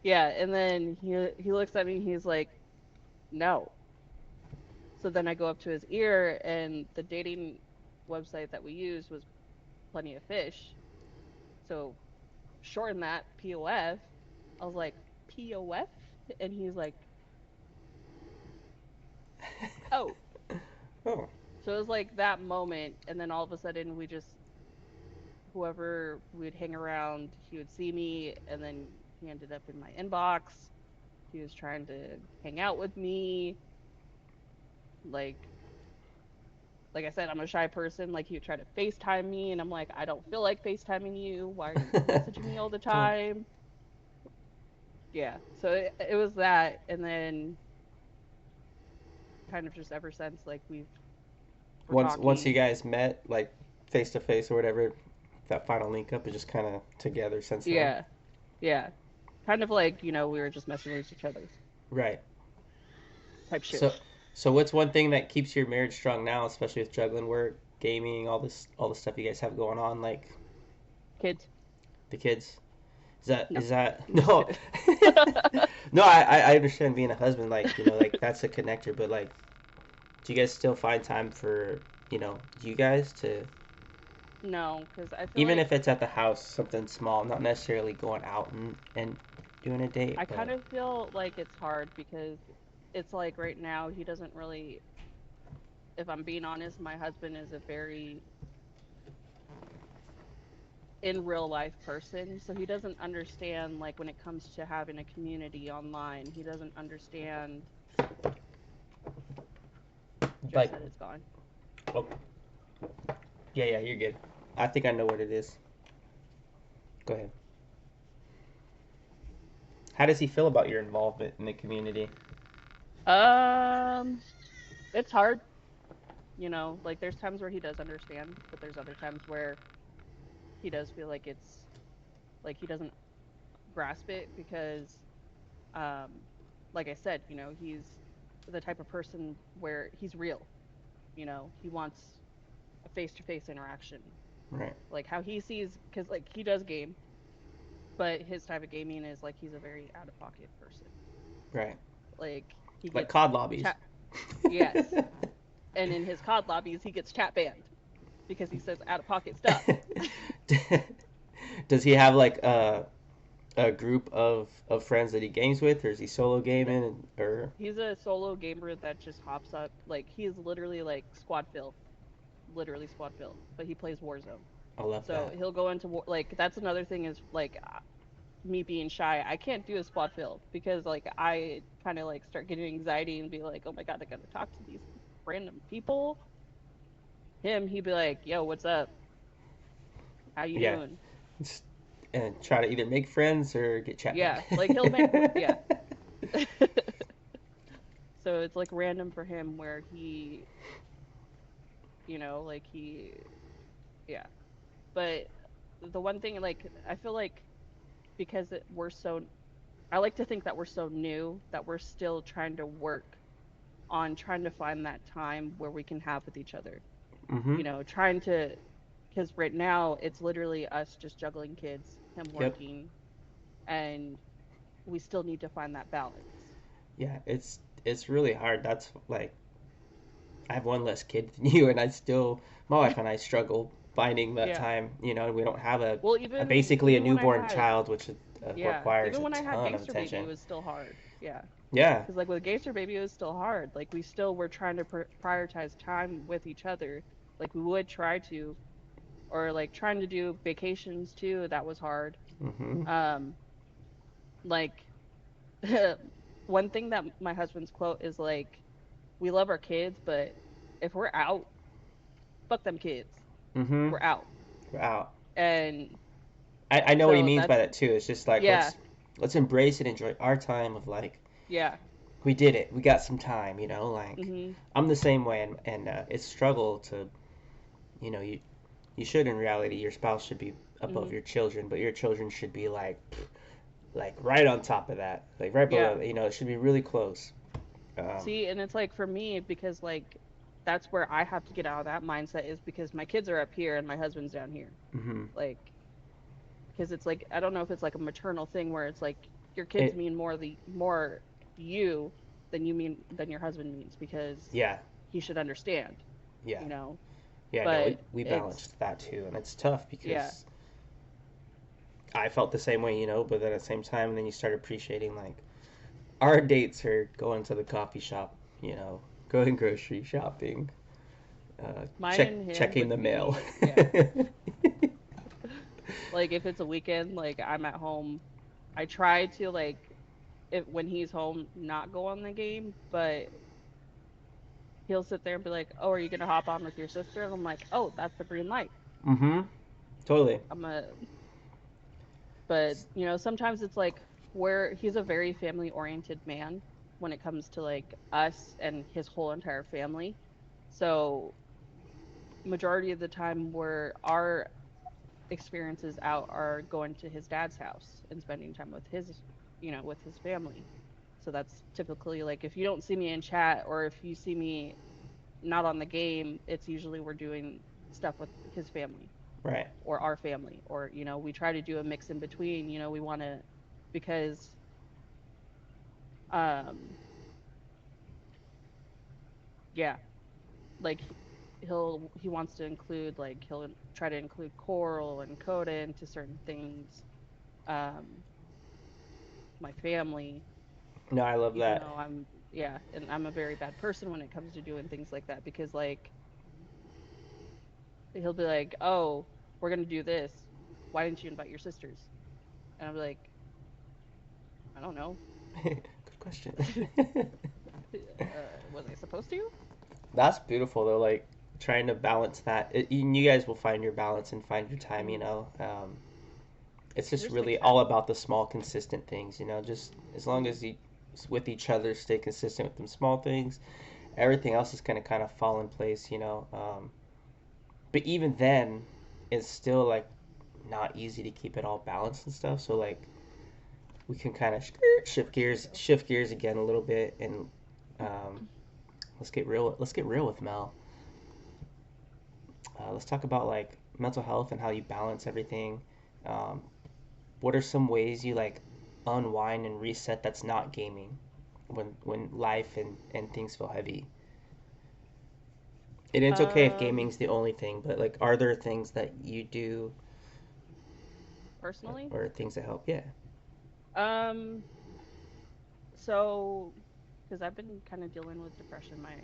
yeah, and then he looks at me, he's like, "No." So then I go up to his ear, and the dating website that we used was Plenty of Fish. So shorten that POF. I was like, POF? And he's like, oh. Oh. So it was like that moment. And then all of a sudden, whoever we'd hang around, he would see me. And then He ended up in my inbox. He was trying to hang out with me. Like like I said, I'm a shy person. Like he would try to FaceTime me, and I'm like, I don't feel like FaceTiming you. Why are you messaging me all the Don't. time? Yeah. So it was that, and then kind of just ever since, like we're Once you talking. guys met, like face to face or whatever, that final link up is just kind of together since then. Yeah, yeah. Kind of like we were just messing with each other Right. type shit. So, so what's one thing that keeps your marriage strong now, especially with juggling work, gaming, all the stuff you guys have going on, like Kids. the kids? No, Is that I'm just no? kidding. No, I understand being a husband, like like that's a connector, but like, do you guys still find time for you guys to No, because I feel even like if it's at the house, something small, not necessarily going out and doing a date, I but kind of feel like it's hard because it's like right now he doesn't really, if I'm being honest, my husband is a very in real life person. So he doesn't understand, like, when it comes to having a community online, he doesn't understand. Jess like, said it's gone. oh, yeah, you're good. I think I know what it is. Go ahead. How does he feel about your involvement in the community? Um, it's hard, like there's times where he does understand, but there's other times where he does feel like it's like he doesn't grasp it because um like I said, he's the type of person where he's real, he wants a face-to-face interaction. Right, Like how he sees, because like he does game, but his type of gaming is like he's a very out of pocket person. right. Like he Like gets COD lobbies. chat. Yes, and in his COD lobbies he gets chat banned because he says out of pocket stuff. Does he have like a group of friends that he games with, or is he solo No, gaming, or he's a solo gamer that just hops up. Like he is literally like squad fill, literally squad fill, but he plays Warzone. I love So that. he'll go into war. Like that's another thing is like me being shy. I can't do a squad fill because like I kind of like start getting anxiety and be like, oh my god, I gotta talk to these random people. Him, he'd be like, yo, what's up? How you Yeah, doing? just, and try to either make friends or get chat Yeah, like he'll make banned. yeah. So it's like random for him where he, like yeah. But the one thing, like, I feel like because we're so, I like to think that we're so new that we're still trying to work on trying to find that time where we can have with each other. Mm-hmm. Trying to, because right now it's literally us just juggling kids, him Yep. working, and we still need to find that balance. Yeah, it's really hard. That's like I have one less kid than you, and I still my wife and I struggle finding that Yeah. time. And we don't have Well, a even basically a even when I newborn had, child, which yeah, requires even a when I had ton of Gangster Baby, it attention. was still hard. Yeah. Yeah, Because like with Gangster Baby, it was still hard. Like we still were trying to prioritize time with each other. Like we would try to, or like trying to do vacations too. That was hard. mm-hmm. Um, like one thing that my husband's quote is like, "We love our kids, but if we're out, fuck them kids. Mm-hmm. We're out." We're out. And I know what he so means by that's that too. It's just like yeah, let's embrace and enjoy our time of like yeah. we did it. We got some time. Like Mhm. I'm the same way, and it's struggle to you should in reality your spouse should be above Mhm. your children, but your children should be like right on top of that, like right below. Yeah. It should be really close. Um, See, and it's like for me because like that's where I have to get out of that mindset is because my kids are up here and my husband's down here. hmm Like because it's like I don't know if it's like a maternal thing where it's like your kids It mean more you than you mean than your husband means because yeah he should understand, yeah you know. yeah no But we it's balanced that too, and it's tough yeah. because I felt the same way, but then at the same time, then you start appreciating like our dates are going to the coffee shop, going grocery shopping, Mine and him checking would the mail. be yeah. Like if it's a weekend, like I'm at home I try to like if when he's home not go on the game, but he'll sit there and be like, "Oh, are you gonna hop on with your sister?" And I'm like, "Oh, that's the green light." Mm-hmm. Totally. I'm a but sometimes it's like where he's a very family oriented man when it comes to like us and his whole entire family. So majority of the time where our experiences out are going to his dad's house and spending time with with his family. So that's typically like if you don't see me in chat or if you see me not on the game, it's usually we're doing stuff with his family Right. or our family or we try to do a mix in between. We want to because um yeah, like he wants to include like he'll try to include Coral and Coda into certain things. Um my family, No, I love even that. though and I'm a very bad person when it comes to doing things like that because like he'll be like, "Oh, we're gonna do this. Why didn't you invite your sisters?" And I'm like, "I don't know. Good question. Was I supposed to?" That's beautiful though. Like trying to balance that. You guys will find your balance and find your time. Hmm. It's It just just takes really all time. about the small, consistent things. Just as long Hmm. as you with each other stay consistent with them small things, everything else is gonna kind of fall in place. But even then, it's still like not easy to keep it all balanced and stuff. So like we can kind of True. shift gears again a little bit, and um, let's get real. Let's get real with Mel. Let's talk about like mental health and how you balance everything. Um, what are some ways you like unwind and reset that's not gaming when life and things feel heavy? And it's okay if Um, gaming's the only thing, but like, are there things that you do personally, or things that help? Yeah. um, so because I've been kind of dealing with depression my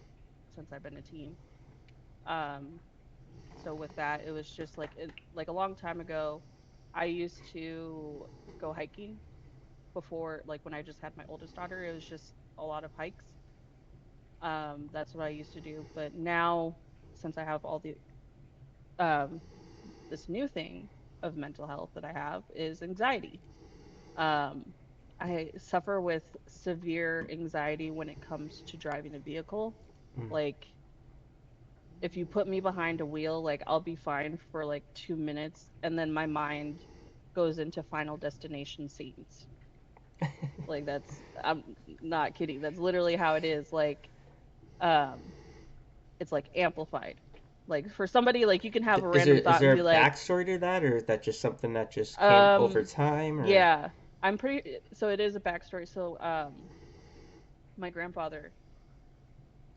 since I've been a teen. Um, so with that, it was just like a long time ago, I used to go hiking before, like when I just had my oldest daughter, it was just a lot of hikes. That's what I used to do. But now, since I have all um, this new thing of mental health that I have is anxiety. Um, I suffer with severe anxiety when it comes to driving a vehicle. Mm. Like, if you put me behind a wheel, like I'll be fine for like 2 minutes, and then my mind goes into Final Destination scenes. Like I'm not kidding. That's literally how it is. Like, um, it's like amplified. Like for somebody, like you can have a Is there random thought and a be like, backstory to that, or is that just something that just came over um, time, or? yeah, I'm pretty. So it is a backstory. So, my grandfather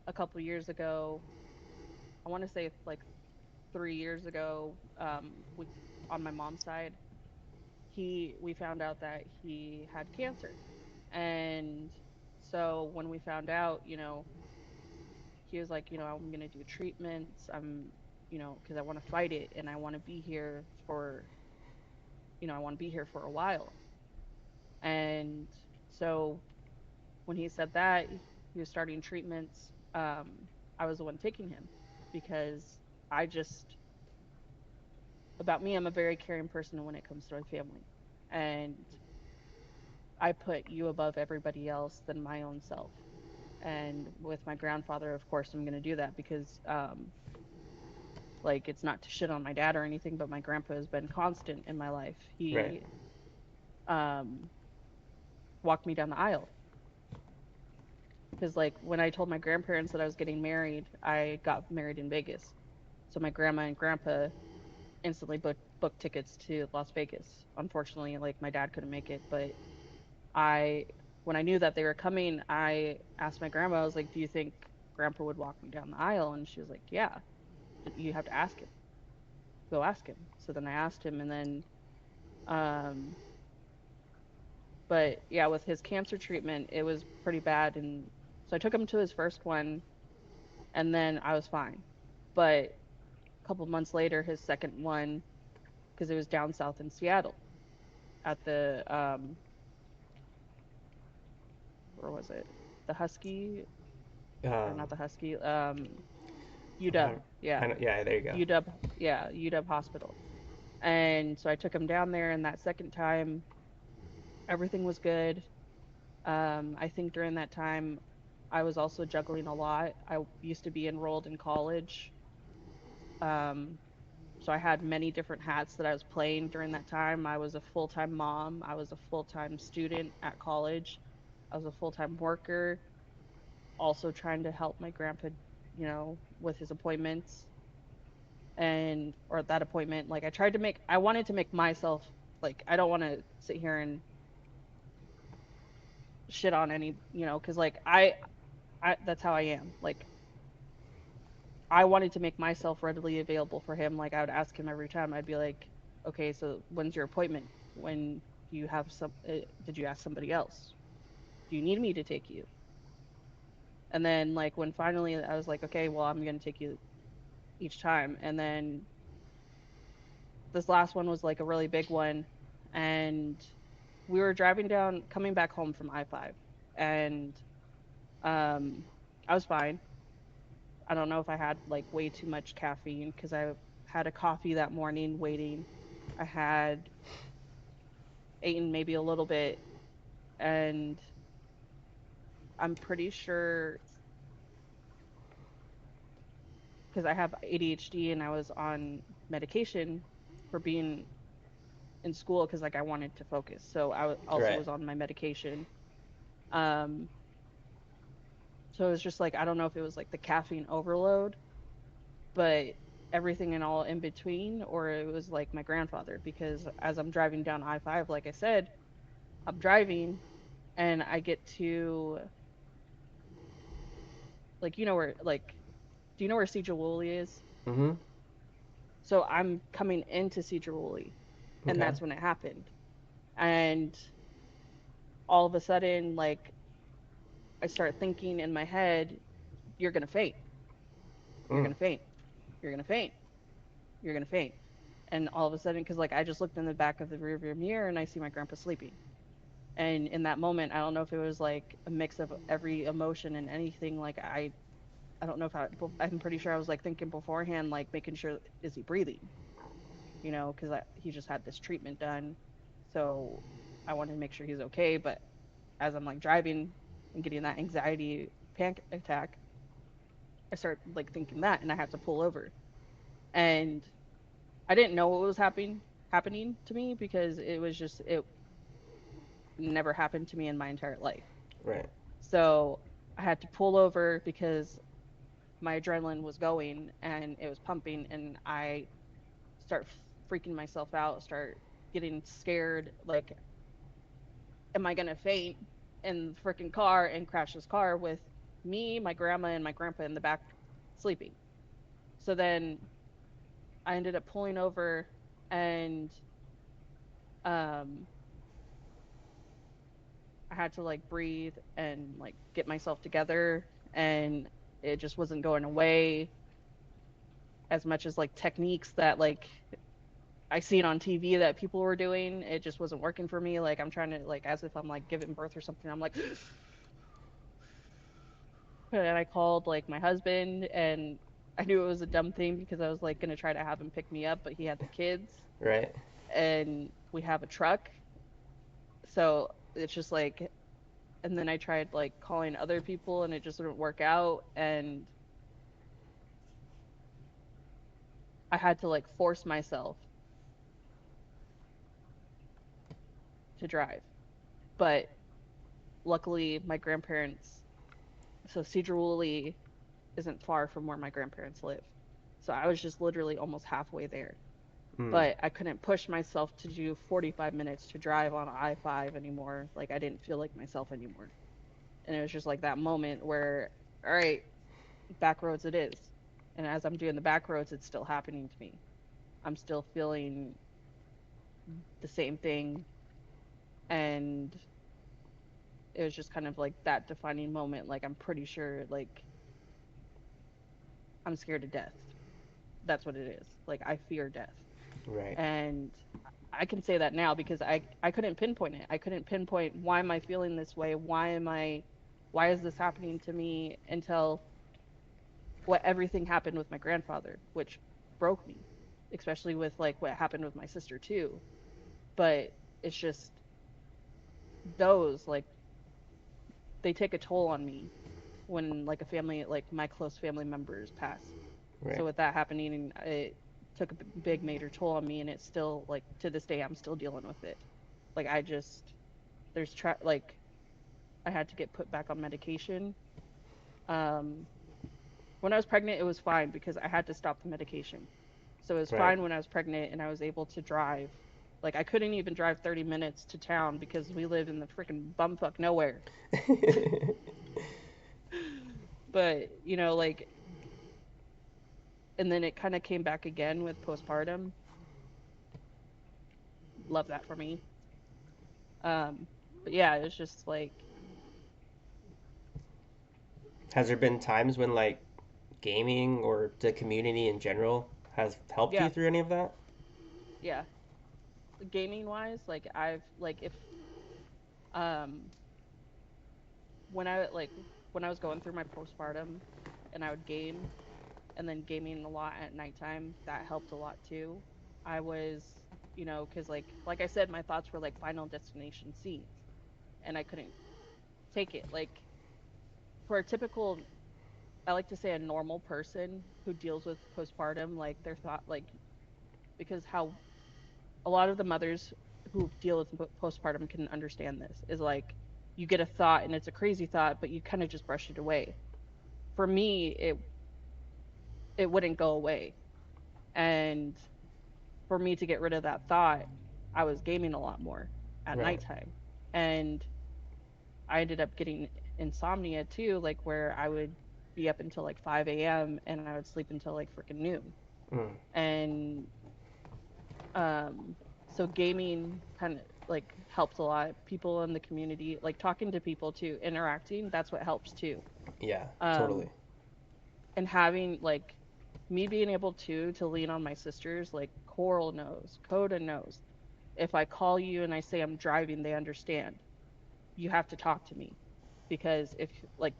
a couple years ago, I want to say like 3 years ago, on my mom's side, we found out that he had cancer, and so when we found out, he was like, I'm gonna do treatments. Because I want to fight it and I want to be here I want to be here for a while. And so when he said that he was starting treatments, I was the one taking him because I just, about me, I'm a very caring person when it comes to my family. And I put you above everybody else than my own self. And with my grandfather, of course, I'm going to do that because, like, it's not to shit on my dad or anything, but my grandpa has been constant in my life. Right. He um, walked me down the aisle because, like, when I told my grandparents that I was getting married, I got married in Vegas. So my grandma and grandpa instantly booked tickets to Las Vegas. Unfortunately, like, my dad couldn't make it, but I, when I knew that they were coming, I asked my grandma, I was like, "Do you think grandpa would walk me down the aisle?" And she was like, "Yeah, you have to ask him. Go ask him." So then I asked him, and then, um, but yeah, with his cancer treatment, it was pretty bad. And so I took him to his first one, and then I was fine. But a couple months later, his second one, because it was down south in Seattle at the or was it the Husky or Um, not the Husky? I, UW, yeah, I know, yeah, there you go. UW, yeah, UW Hospital. And so I took him down there, and that second time, everything was good. I think during that time, I was also juggling a lot. I used to be enrolled in college. Um, so I had many different hats that I was playing during that time. I was a full-time mom. I was a full-time student at college. I was a full-time worker, also trying to help my grandpa, with his appointments and or that appointment. Like I wanted to make myself like I don't want to sit here and shit on any, because like I that's how I am. Like I wanted to make myself readily available for him. Like I would ask him every time. I'd be like, "Okay, so when's your appointment? When do you have did you ask somebody else? Do you need me to take you?" And then like when finally I was like, "Okay, well, I'm going to take you each time." And then this last one was like a really big one, and we were driving down coming back home from I-5, and um I was fine. I don't know if I had like way too much caffeine because I had a coffee that morning waiting. I had eaten maybe a little bit, and I'm pretty sure because I have ADHD and I was on medication for being in school because like I wanted to focus. So also Right. was on my medication. Um, so it was just like I don't know if it was like the caffeine overload, but everything and all in between, or it was like my grandfather because as I'm driving down I-5, like I said, I'm driving and I get to like where like do you know where Cedar Woolley is? Mm-hmm. So I'm coming into Cedar Woolley, and Okay. that's when it happened. And all of a sudden, like I start thinking in my head, "You're gonna faint. You're Mm. gonna faint. You're gonna faint. You're gonna faint." And all of a sudden, because like I just looked in the back of the rearview mirror and I see my grandpa sleeping. And in that moment, I don't know if it was like a mix of every emotion and anything. Like I don't know if I'm pretty sure I was like thinking beforehand, like making sure is he breathing, because he just had this treatment done, so I wanted to make sure he's okay. But as I'm like driving and getting that anxiety panic attack, I start like thinking that, and I have to pull over, and I didn't know what was happening to me because it never happened to me in my entire life. Right. So I had to pull over because my adrenaline was going and it was pumping, and I start freaking myself out, start getting scared. Like, am I gonna faint in the freaking car and crash this car with me, my grandma, and my grandpa in the back sleeping? So then I ended up pulling over and um I had to like breathe and like get myself together, and it just wasn't going away as much as like techniques that like I seen on TV that people were doing. It just wasn't working for me. Like I'm trying to like as if I'm like giving birth or something. I'm like and I called like my husband, and I knew it was a dumb thing because I was like gonna try to have him pick me up, but he had the kids Right. and we have a truck. So it's just like and then I tried like calling other people and it just didn't work out, and I had to like force myself to drive. But luckily my grandparents so Cedar Woolley isn't far from where my grandparents live. So I was just literally almost halfway there. Mm. But I couldn't push myself to do 45 minutes to drive on I-5 anymore. Like I didn't feel like myself anymore. And it was just like that moment where, all right, back roads it is. And as I'm doing the back roads, it's still happening to me. I'm still feeling the same thing. And it was just kind of like that defining moment. Like I'm pretty sure like I'm scared to death. That's what it is. Like I fear death. Right. And I can say that now because I couldn't pinpoint it. I couldn't pinpoint why am I feeling this way? Why is this happening to me until what everything happened with my grandfather, which broke me, especially with like what happened with my sister too. But it's just those like they take a toll on me when like a family like my close family members pass. So Right. with that happening, it took a big major toll on me, and it's still like to this day I'm still dealing with it. Like I just like I had to get put back on medication. Um, when I was pregnant, it was fine because I had to stop the medication. So it was Right. fine when I was pregnant and I was able to drive. Like I couldn't even drive 30 minutes to town because we live in the freaking bumfuck nowhere. But, like and then it kind of came back again with postpartum. Love that for me. Um, but yeah, it's just like Has there been times when like gaming or the community in general has helped you yeah, through any of that? yeah. Gaming wise, like I've like if um when I was going through my postpartum and I would game and then gaming a lot at nighttime, that helped a lot too. I was, because like I said, my thoughts were like Final Destination scenes, and I couldn't take it. Like for a typical, I like to say a normal person who deals with postpartum, like their thought, like because how a lot of the mothers who deal with postpartum can understand this is like you get a thought and it's a crazy thought, but you kind of just brush it away. For me, it wouldn't go away, and for me to get rid of that thought, I was gaming a lot more at Right. nighttime. And I ended up getting insomnia too, like where I would be up until like 5 a.m. and I would sleep until like freaking noon. Mm. And um, so gaming kind of like helped a lot. People in the community, like talking to people too, interacting, that's what helps too. Yeah. Um, Totally. and having like me being able to lean on my sisters, like Coral knows, Coda knows. If I call you and I say I'm driving, they understand. You have to talk to me because if like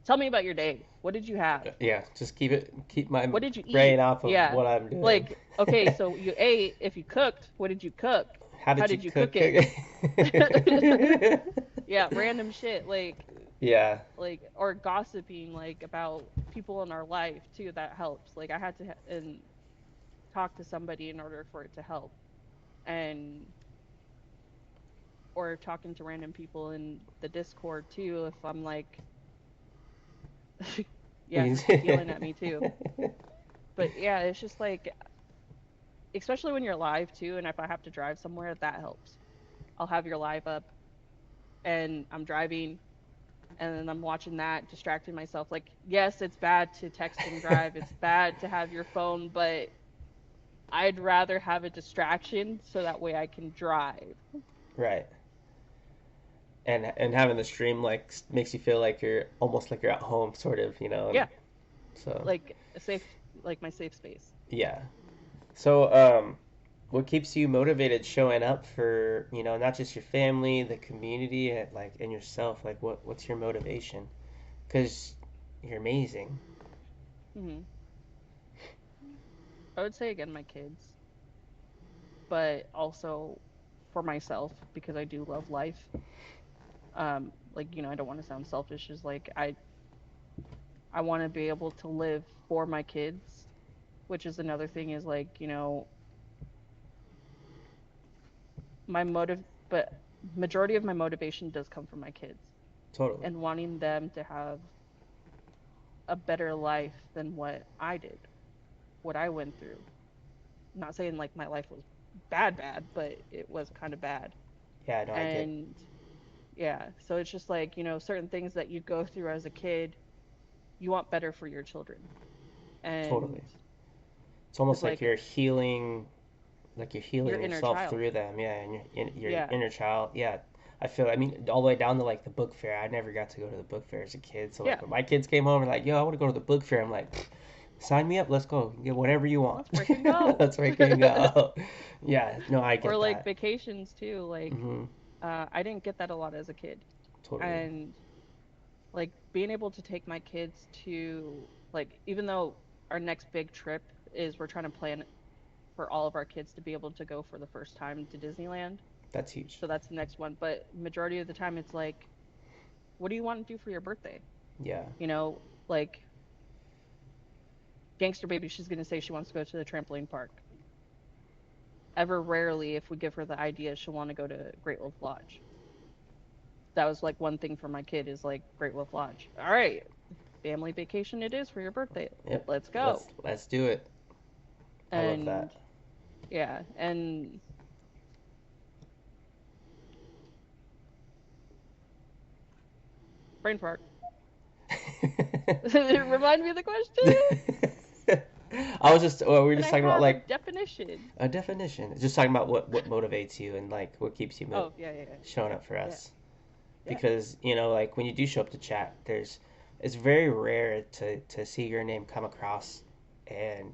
tell me about your day. What did you have? Yeah. Just keep my What did you brain eat? off of Yeah. what I'm doing. Like, okay, so you ate. If you cooked, what did you cook? How How did you did you cook cook? it? Yeah, random shit Yeah. like or gossiping like about people in our life too that helps. Like I had to and talk to somebody in order for it to help. And or talking to random people in the Discord too if I'm like yeah, freaking yelling at me too. But yeah, it's just like especially when you're live too and if I have to drive somewhere that helps. I'll have your live up and I'm driving and then I'm watching that distracting myself like yes, it's bad to text and drive. It's bad to have your phone, but I'd rather have a distraction so that way I can drive. Right. And having the stream like makes you feel like you're almost like you're at home, sort of, and Yeah, so like a safe like my safe space. yeah. So what keeps you motivated showing up for not just your family, the community, and yourself? Like what's your motivation? Because you're amazing. Hmm. I would say again my kids, but also for myself because I do love life. Like I don't want to sound selfish. Is like I want to be able to live for my kids, which is another thing. Is like my motive, but majority of my motivation does come from my kids Totally. and wanting them to have a better life than what I did, what I went through. Not saying like my life was bad, but it was kind of bad. Yeah, no, I get And yeah, so it's just like, certain things that you go through as a kid, you want better for your children. totally. And It's because almost like like you're your healing inner yourself child. through them. Yeah, and your Yeah. inner child. Yeah, I mean, all the way down to like the book fair. I never got to go to the book fair as a kid. So like Yeah. when my kids came home and like, yo, I want to go to the book fair. I'm like, Sign me up. Let's go. Get whatever you want. Let's freaking go. Let's freaking go. Yeah, no, I Or get like that. vacations too. Like, Hmm. I didn't get that a lot as a kid, Totally. and like being able to take my kids to like even though our next big trip is we're trying to plan for all of our kids to be able to go for the first time to Disneyland. That's huge. So that's the next one. But majority of the time it's like, what do you want to do for your birthday? Yeah. You know, like gangster baby, she's gonna say she wants to go to the trampoline park. Ever rarely, if we give her the idea, she'll want to go to Great Wolf Lodge. That was like one thing for my kid is like Great Wolf Lodge. All right, family vacation it is for your birthday. Yep. Let's Let's go. let's do it. I love that. And yeah, and brain fart. Remind me of the question. I was just well, we were Can just I talking about have a like definition? a definition. Just talking about what motivates you and like what keeps you Oh, yeah, yeah, showing up for yeah, us. yeah. Because like when you do show up to chat, it's very rare to see your name come across and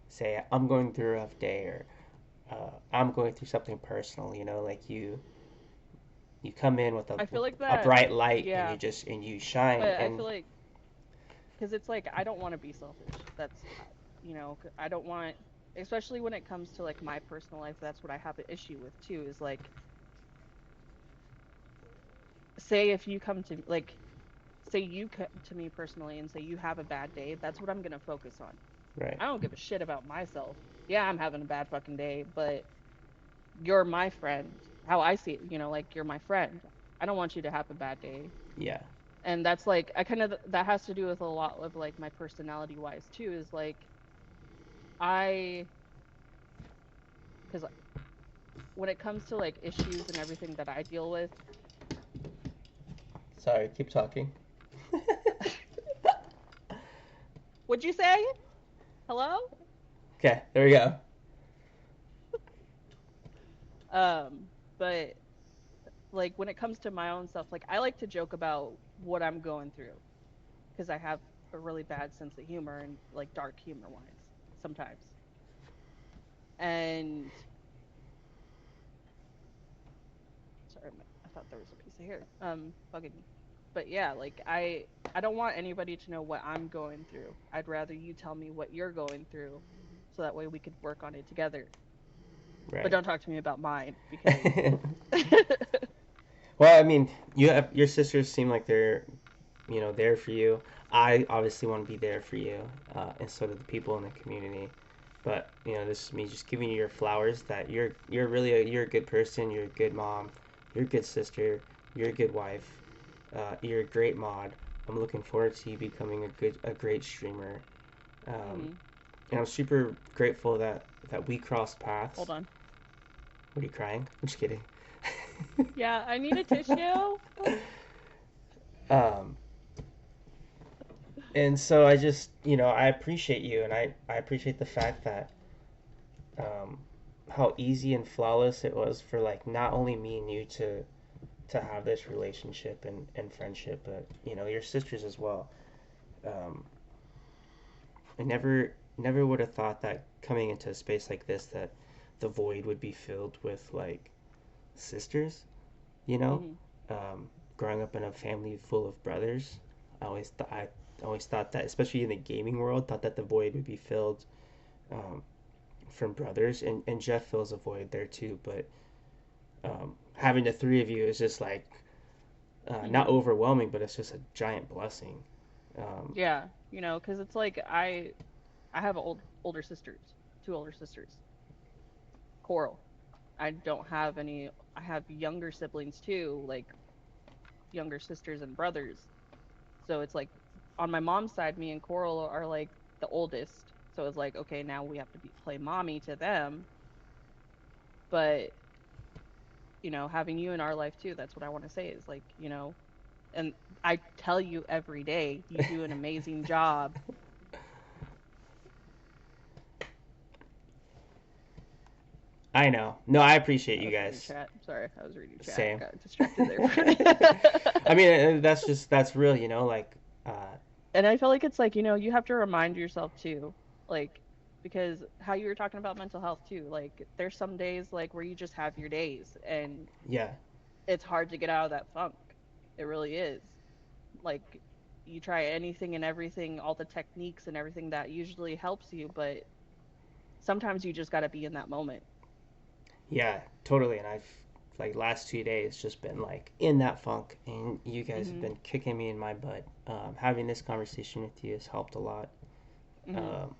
say I'm going through a rough day or I'm going through something personal. Like you come in with I feel like a that. bright light and Yeah, you shine but I and feel like because it's like I don't want to be selfish. That's I don't want, especially when it comes to like my personal life. That's what I have an issue with too. Is like, say if you come to like, say you come to me personally and say you have a bad day. That's what I'm gonna focus on. right. I don't give a shit about myself. Yeah, I'm having a bad fucking day, but you're my friend. How I see it, like you're my friend. I don't want you to have a bad day. Yeah. And that's like I kind of that has to do with a lot of like my personality wise too is like I because when it comes to like issues and everything that I deal with, Sorry, keep talking. would you say hello? Okay, there we go. Um, but like when it comes to my own stuff, like I like to joke about what I'm going through because I have a really bad sense of humor and like dark humor wise sometimes. And sorry, I thought there was a piece of hair bugging me. But yeah, like I don't want anybody to know what I'm going through. I'd rather you tell me what you're going through so that way we could work on it together. But Right. don't talk to me about mine because Well, I mean, your sisters seem like they're there for you. I obviously want to be there for you, and so do the people in the community. But this is me just giving you your flowers. That you're really you're a good person. You're a good mom. You're a good sister. You're a good wife. You're a great mod. I'm looking forward to you becoming a great streamer. Um, Mhm. and I'm super grateful that we crossed paths. Hold on. What are you crying? I'm just kidding. Yeah, I need a tissue. um, and so I just I appreciate you, and I appreciate the fact that um, how easy and flawless it was for like not only me and you to have this relationship and friendship, but your sisters as well. Um, I never would have thought that coming into a space like this that the void would be filled with like sisters. You know, Mhm. um, growing up in a family full of brothers, I always thought that, especially in the gaming world, thought that the void would be filled um, from brothers, and Jeff fills a void there too. But having the three of you is just like not Mhm. overwhelming, but it's just a giant blessing. Um, Yeah, cuz it's like I have older sisters, two older sisters. Coral. I don't have any I have younger siblings too, like younger sisters and brothers. So it's like on my mom's side, me and Coral are like the oldest. So it's like, okay, now we have to play mommy to them. But, having you in our life too, that's what I want to say is like, and I tell you every day, you do an amazing job. I know. No, I appreciate I you was reading guys. chat. Sorry, I was reading chat. Same. Got distracted there for a minute. I mean, that's real. Like And I feel like it's like, you have to remind yourself too, like, because how you were talking about mental health too, like, there's some days like where you just have your days and Yeah, it's hard to get out of that funk. It really is. Like, you try anything and everything, all the techniques and everything that usually helps you, but sometimes you just got to be in that moment. yeah, totally. And I've like last 2 days just been like in that funk, and you guys have Mhm. been kicking me in my butt. Having this conversation with you has helped a lot. Mhm. Um,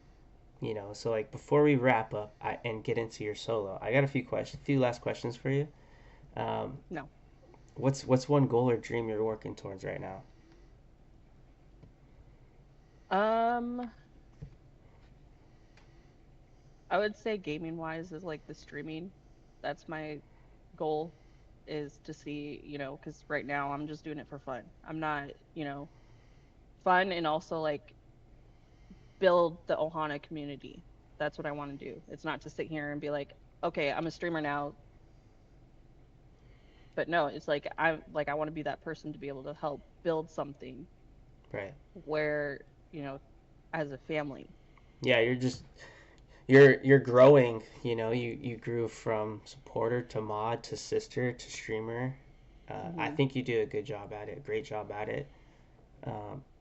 so like before we wrap up and get into your solo, I got a few last questions for you. Um, No. what's one goal or dream you're working towards right now? Um, I would say gaming wise is like the streaming. That's my goal, is to see, because right now I'm just doing it for fun. I'm not, fun, and also like build the Ohana community. That's what I want to do. It's not to sit here and be like, okay, I'm a streamer now, but no, it's like I want to be that person to be able to help build something Right. where, you know, as a family. Yeah, you're growing. You grew from supporter to mod to sister to streamer. I Hmm. think you do a good job at it, great job at it.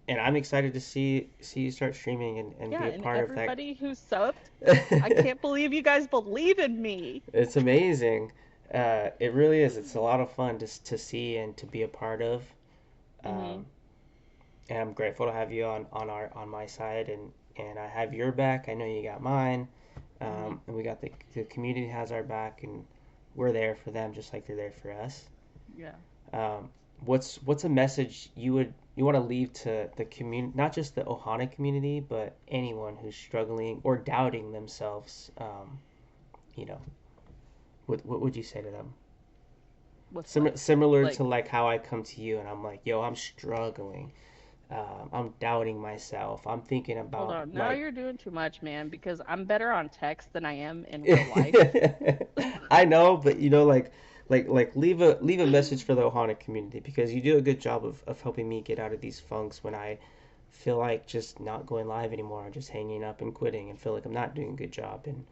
And I'm excited to see you start streaming and Yeah, be a and part of that. everybody who subbed, I can't believe you guys believe in me. It's amazing. It really is. It's a lot of fun to see and to be a part of. Hmm. Um, and I'm grateful to have you on my side, and I have your back. I know you got mine, Hmm. and we got the community has our back, and we're there for them just like they're there for us. Yeah. Um, what's a message you want to leave to the community, not just the Ohana community, but anyone who's struggling or doubting themselves? You know, what would you say to them? With what? Similar Like, to like how I come to you and I'm like, yo, I'm struggling. I'm doubting myself. I'm thinking hold about on. Now like you're doing too much, man, because I'm better on text than I am in real life. I know, but like leave a message for the Ohana community because you do a good job of helping me get out of these funks when I feel like just not going live anymore, just hanging up and quitting and feel like I'm not doing a good job and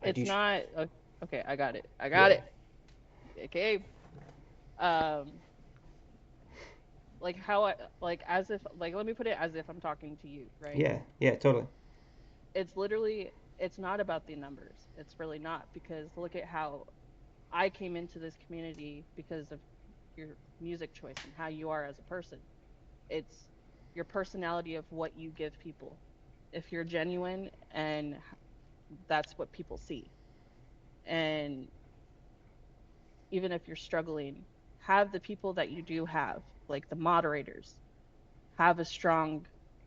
I It's do not okay, I got it. I got yeah. it. Okay. Um, like how I like as if like let me put it as if I'm talking to you, right? Yeah, yeah, totally. It's literally it's not about the numbers. It's really not, because look at how I came into this community because of your music choice and how you are as a person. It's your personality of what you give people. If you're genuine, and that's what people see. And even if you're struggling, have the people that you do have, like the moderators, have a strong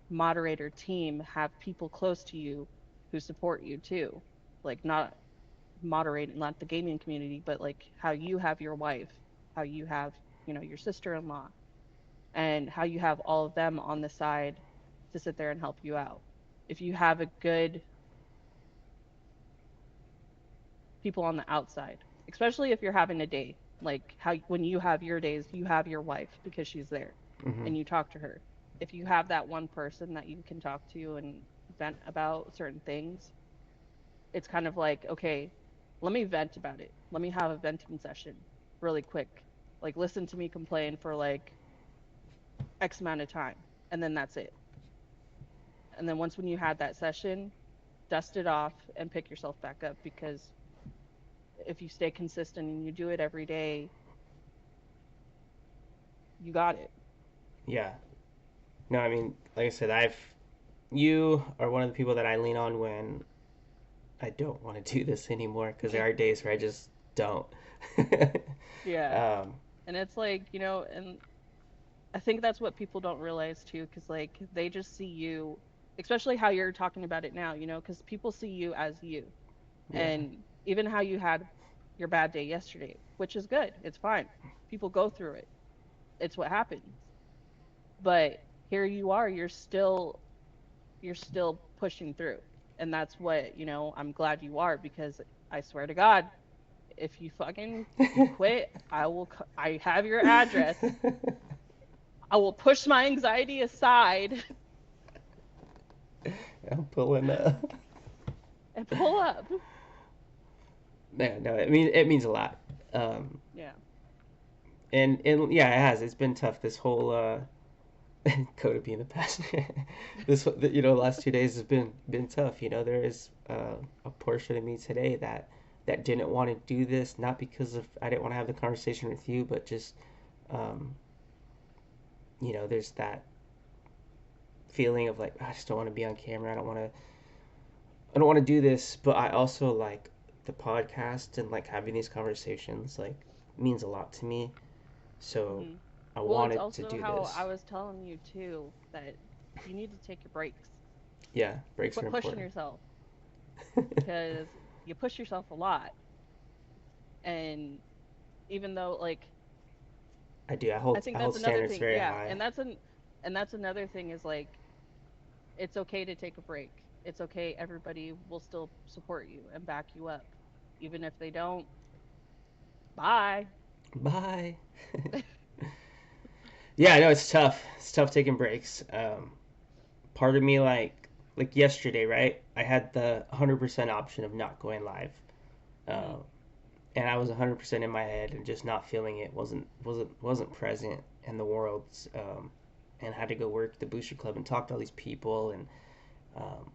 moderator team, have people close to you who support you too. Like, not moderate, not the gaming community, but like how you have your wife, how you have, your sister-in-law, and how you have all of them on the side to sit there and help you out. If you have a good people on the outside, especially if you're having a day, like how when you have your days, you have your wife because she's there Hmm. and you talk to her. If you have that one person that you can talk to and vent about certain things, it's kind of like, okay, let me vent about it. Let me have a venting session really quick. Like, listen to me complain for like X amount of time, and then that's it. And then once when you had that session, dust it off and pick yourself back up, because if you stay consistent and you do it every day, you got it. Yeah. No, I mean, like I said, you are one of the people that I lean on when I don't want to do this anymore because there are days where I just don't. Yeah. um, And it's like, and I think that's what people don't realize too, because like they just see you, especially how you're talking about it now, because people see you as you. yeah, And even how you had your bad day yesterday, which is good. It's fine. People go through it. It's what happens. But here you are, you're still pushing through. And that's what, I'm glad you are, because I swear to God, if you quit, I have your address. I will push my anxiety aside I'm pulling and pull up. man, no, it means a lot. Um, Yeah. and yeah, it has. It's been tough this whole Coda being the past. Last 2 days has been tough. There is a portion of me today that didn't want to do this, not because of I didn't want to have the conversation with you, but just um, there's that feeling of like I just don't want to be on camera. I don't want to do this, but I also like the podcast and like having these conversations like means a lot to me. So Hmm. I Well, it's wanted to also do how I this. was telling you too that you need to take your breaks. Yeah, breaks are Quit pushing important. yourself because you push yourself a lot. And even though like I do. I I hold think I that's hold another standards thing. very Yeah, high. and that's another thing is like it's okay to take a break. It's okay. Everybody will still support you and back you up. Even if they don't, bye. Bye. Yeah, I know it's tough. It's tough taking breaks. Part of me like yesterday, right? I had the 100% option of not going live, Hmm. uh, and I was 100% in my head and just not feeling it. Wasn't present in the world, and had to go work the booster club and talk to all these people. And um,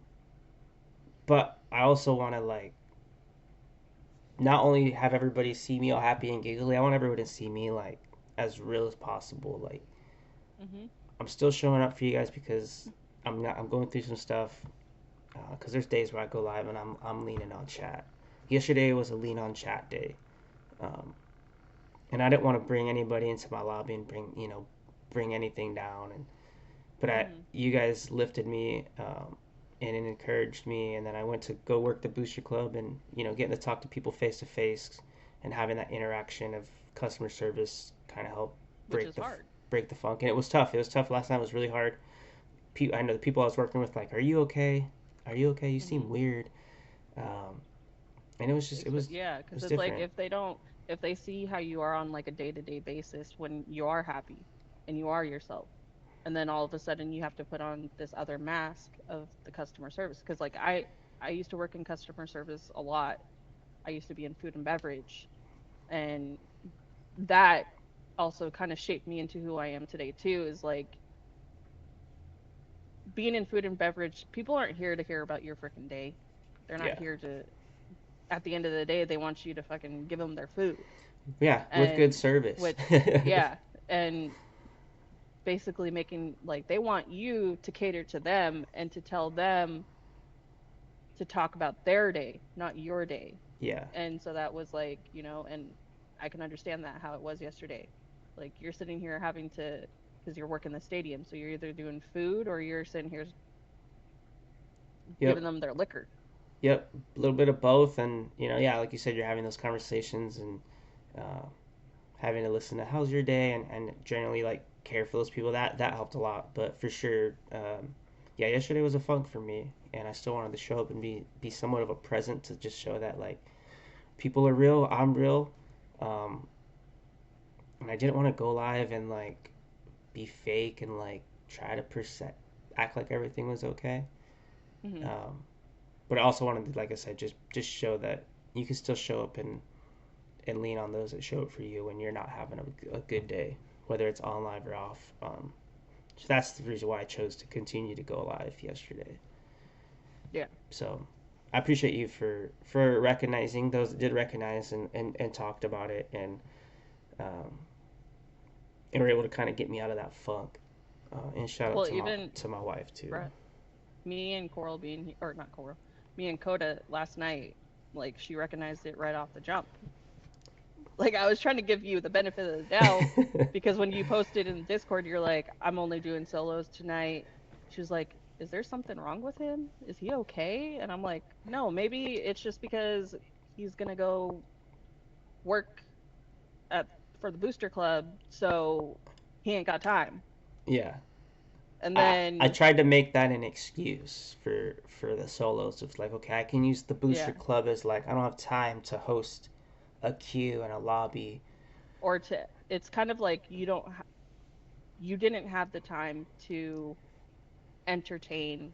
but I also want to like not only have everybody see me all happy and giggly. I want everybody to see me like as real as possible. Like Hmm. I'm still showing up for you guys because I'm going through some stuff because there's days where I go live and I'm leaning on chat. Yesterday was a lean on chat day, um, and I didn't want to bring anybody into my lobby and bring anything down. And but Hmm. you guys lifted me and it encouraged me, and then I went to go work the booster club and getting to talk to people face to face and having that interaction of customer service kind of helped Which break is the hard. break the funk. And it was tough. It was tough last night. It was really hard. I know the people I was working with like, "Are you okay? Are you okay? You Hmm. seem weird." Um, and it was just Yeah, it because was it's like different. if they see how you are on like a day-to-day basis when you are happy and you are yourself, and then all of a sudden you have to put on this other mask of the customer service. Because like I used to work in customer service a lot. I used to be in food and beverage, and that also kind of shaped me into who I am today too. Is like being in food and beverage, people aren't here to hear about your freaking day. They're not Yeah, here to. At the end of the day, they want you to fucking give them their food. yeah, with good And service. which yeah, and basically making like they want you to cater to them and to tell them to talk about their day, not your day. Yeah, And so that was like, and I can understand that how it was yesterday. Like you're sitting here having to because you're working the stadium, so you're either doing food or you're sitting here yep, giving them their liquor. yep, a little bit of both, and yeah, like you said, you're having those conversations and uh, having to listen to how's your day and generally like care for those people that helped a lot. But for sure, yeah, yesterday was a funk for me, and I still wanted to show up and be somewhat of a present to just show that like people are real, I'm real, um, and I didn't want to go live and like be fake and like try to act like everything was okay. Hmm. Um, but I also wanted to, like I said, just show that you can still show up and lean on those that show up for you when you're not having a good day, whether it's on live or off. So that's the reason why I chose to continue to go live yesterday. Yeah. So I appreciate you for recognizing those that did recognize and talked about it um, and were able to kind of get me out of that funk. And shout out Well, to my even to my wife too. bruh, me and Coral being or not Coral, me and Coda last night, like she recognized it right off the jump. Like I was trying to give you the benefit of the doubt because when you posted in Discord, you're like, I'm only doing solos tonight. She was like, is there something wrong with him? Is he okay? And I'm like, no, maybe it's just because he's gonna go work at for the booster club, so he ain't got time. Yeah, And I then tried to make that an excuse for the solos. It's like, okay, I can use the booster yeah, club as like I don't have time to host a queue and a lobby. or to it's kind of like you didn't have the time to entertain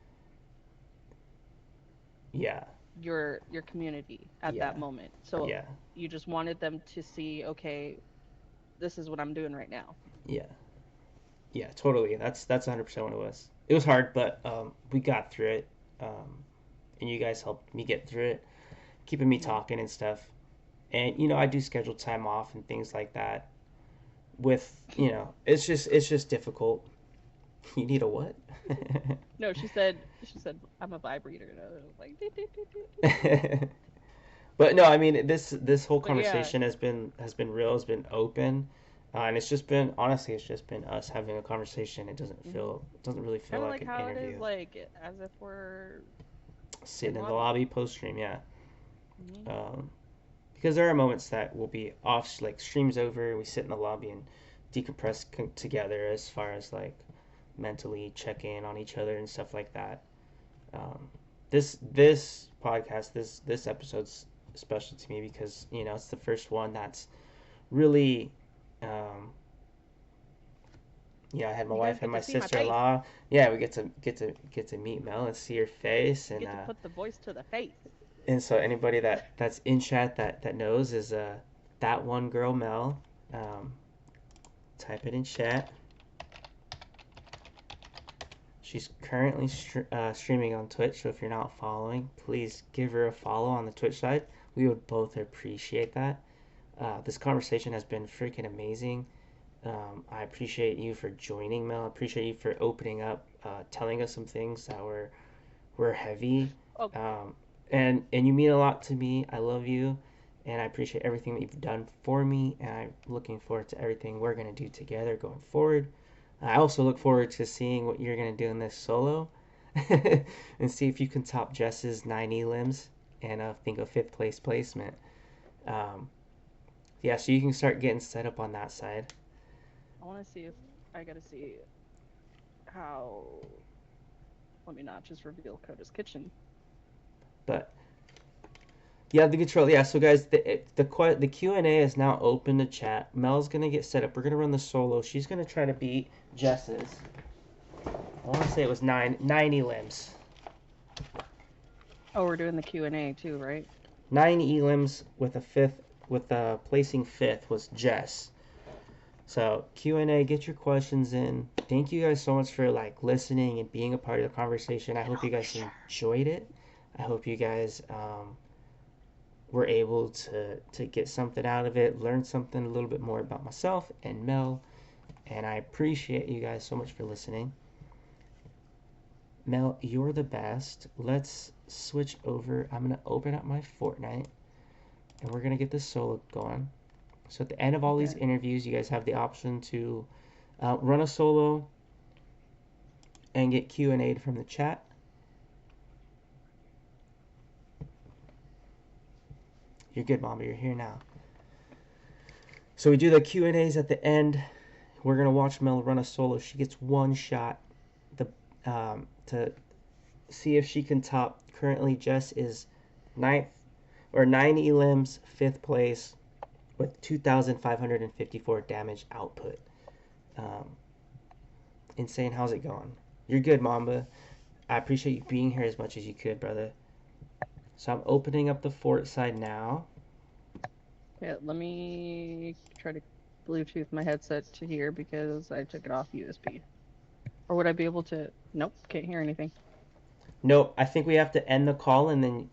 Yeah. your community at Yeah. that moment. So Yeah. you just wanted them to see, okay, this is what I'm doing right now. Yeah. Yeah, totally. That's 100% what it was. It was hard, but we got through it. And you guys helped me get through it, keeping me Hmm. talking and stuff. And I do schedule time off and things like that. With it's just difficult. You need a what? No, she said I'm a vibrator, and I was like, "Doot, doot, doot, doot, doot." But no, I mean this whole But yeah, conversation has been real, has been open, and it's just been honestly, it's just been us having a conversation. hmm, It doesn't really feel kind of like like an how it is, interview. like as if we're in Sitting in the lobby. lobby post stream, yeah. Hmm. Um, because there are moments that will be off, like streams over, we sit in the lobby and decompress together as far as like mentally check in on each other and stuff like that. Um, this podcast, this episode's special to me because it's the first one that's really, um, I had my You guys wife and get my to see my sister in face. law. Yeah, we get to meet Mel and see her face, You and get to put the voice to the face. so anybody that's in chat that knows is that one girl Mel. Um, Type it in chat. She's currently streaming on Twitch, so if you're not following, please give her a follow on the Twitch side. We would both appreciate that. This conversation has been freaking amazing. I appreciate you for joining, Mel. I appreciate you for opening up, telling us some things that were heavy, Oh, um, and you mean a lot to me. I love you, and I appreciate everything that you've done for me. And I'm looking forward to everything we're gonna do together going forward. I also look forward to seeing what you're gonna do in this solo, and see if you can top Jess's 9 limbs and think of fifth place placement. Um, yeah, so you can start getting set up on that side. I want to see if I got to see how. Let me not just reveal Coda's kitchen. But yeah, the control. Yeah, so guys, the Q&A is now open to chat. Mel's gonna get set up. We're gonna run the solo. She's gonna try to beat Jess's. I want to say it was 9 elims. Oh, we're doing the Q&A too, right? 9 elims with a fifth, with placing fifth was Jess. So Q&A, get your questions in. Thank you guys so much for like listening and being a part of the conversation. I Get hope you over guys here. enjoyed it. I hope you guys were able to get something out of it, learn something a little bit more about myself and Mel. And I appreciate you guys so much for listening. Mel, you're the best. Let's switch over. I'm going to open up my Fortnite and we're going to get this solo going. So at the end of all these Okay. interviews, you guys have the option to run a solo and get Q&A'd from the chat. You're good, Mama. You're here now. So we do the Q&As at the end. We're going to watch Mel run a solo. She gets one shot to see if she can top. Currently, Jess is ninth or 9 elims, fifth place with 2,554 damage output. Um, Insane. How's it going? You're good, Mamba. I appreciate you being here as much as you could, brother. So I'm opening up the fort side now. Yeah, let me try to Bluetooth my headset to here because I took it off USB. Or would I be able to? Nope, can't hear anything. Nope, I think we have to end the call and then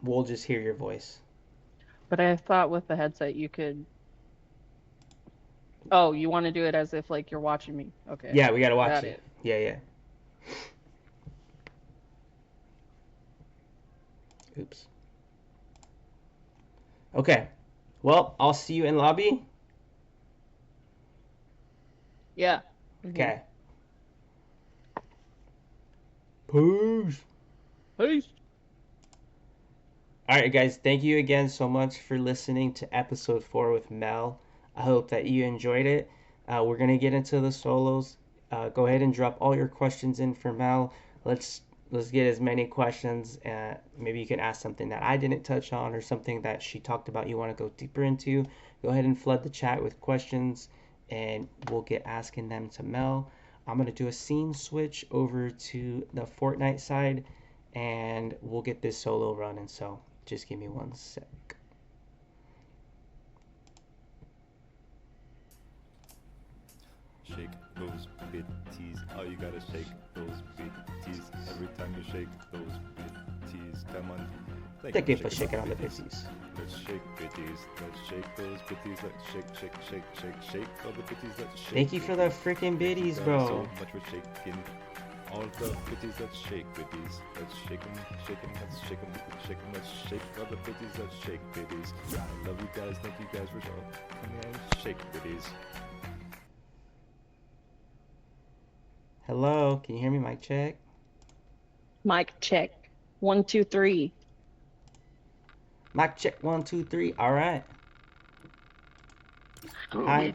we'll just hear your voice. But I thought with the headset you could. Oh, you want to do it as if like you're watching me. Okay, Yeah, we gotta watch got you. it. Yeah, yeah. Oops. Okay. Well, I'll see you in lobby. Yeah, I'm here. Okay. Peace. Peace. All right, guys. Thank you again so much for listening to episode 4 with Mel. I hope that you enjoyed it. We're gonna get into the solos. Go ahead and drop all your questions in for Mel. Let's let's get as many questions. Maybe you can ask something that I didn't touch on or something that she talked about you want to go deeper into. Go ahead and flood the chat with questions, and we'll get asking them to Mel. I'm gonna do a scene switch over to the Fortnite side, and we'll get this solo running. So just give me one sec. Shake those bitties. Oh, you gotta shake those bitties. Every time you shake those bitties. Come on. Thank you for shaking on the bitties. Let's shake bitties. Let's shake those bitties. Let's shake all the bitties. Let's shake. Thank you for the freaking bitties, So bro. much for shaking. All the bitties, let's shake bitties. Let's shake them, let's shake them, let's shake all the bitties, let's shake bitties. I love you guys, thank you guys for coming out. Shake bitties. Hello, can you hear me? Mic check. Mic check. 1, 2, 3. Mic check. 1, 2, 3. All right. Hi.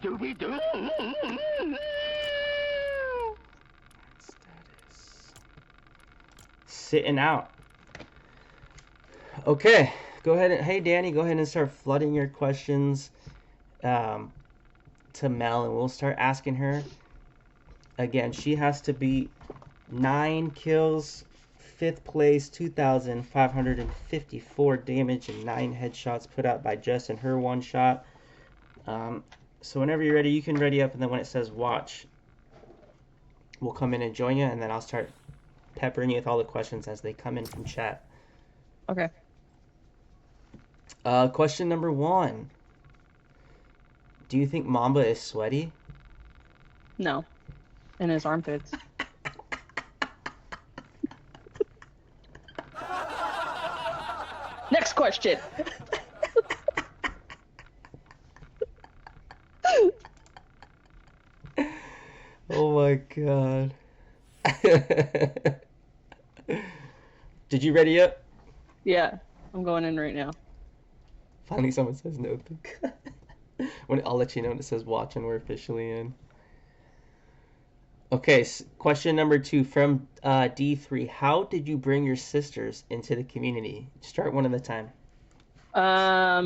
Sitting out. Okay, go ahead. Hey, Danny, go ahead and start flooding your questions to Mel, and we'll start asking her. Again, she has to beat 9 kills, 5th place, 2,554 damage, and 9 headshots put out by Jess in her one shot. So whenever you're ready, you can ready up, and then when it says watch, we'll come in and join you, and then I'll start peppering you with all the questions as they come in from chat. Okay. Question number 1. Do you think Mamba is sweaty? No. In his armpits. Next question. Oh my god. Did you ready up? Yeah, I'm going in right now. Finally someone says no. I'll let you know when it says watch and we're officially in. Okay, question number 2 from D3. How did you bring your sisters into the community? Start one at a time.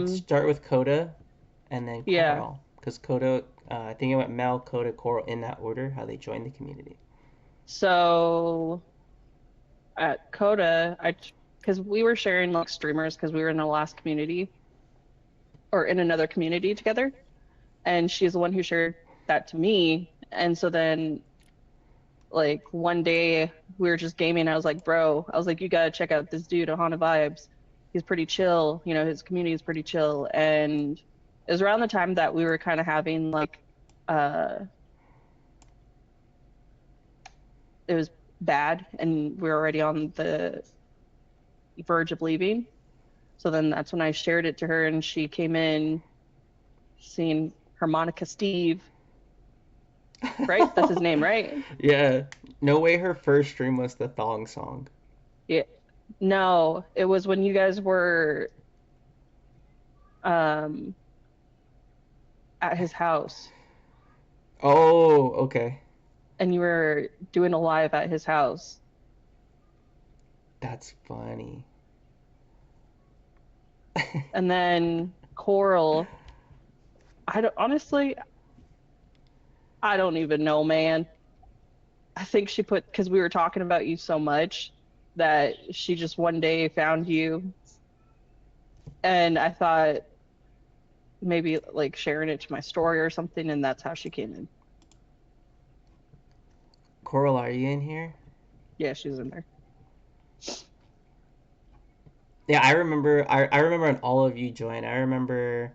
Start with Coda and then Coral. Because Coda, I think it went Mel, Coda, Coral in that order, how they joined the community. So at Coda, because we were sharing like streamers because we were in the last community or in another community together. And she's the one who shared that to me. And so then like one day we were just gaming. I was like, bro, you gotta check out this dude, Ohana Vibes. He's pretty chill. You know, his community is pretty chill. And it was around the time that we were kind of having like, it was bad and we were already on the verge of leaving. So then that's when I shared it to her and she came in seeing Harmonica Steve. Right? That's his name, right? Yeah. No way her first stream was the thong song. Yeah. No, it was when you guys were at his house. Oh, okay. And you were doing a live at his house. That's funny. And then Coral, I don't even know, man. I think she because we were talking about you so much that she just one day found you. And I thought maybe like sharing it to my story or something, and that's how she came in. Coral, are you in here? Yeah, she's in there. Yeah, I remember. I remember when all of you joined. I remember.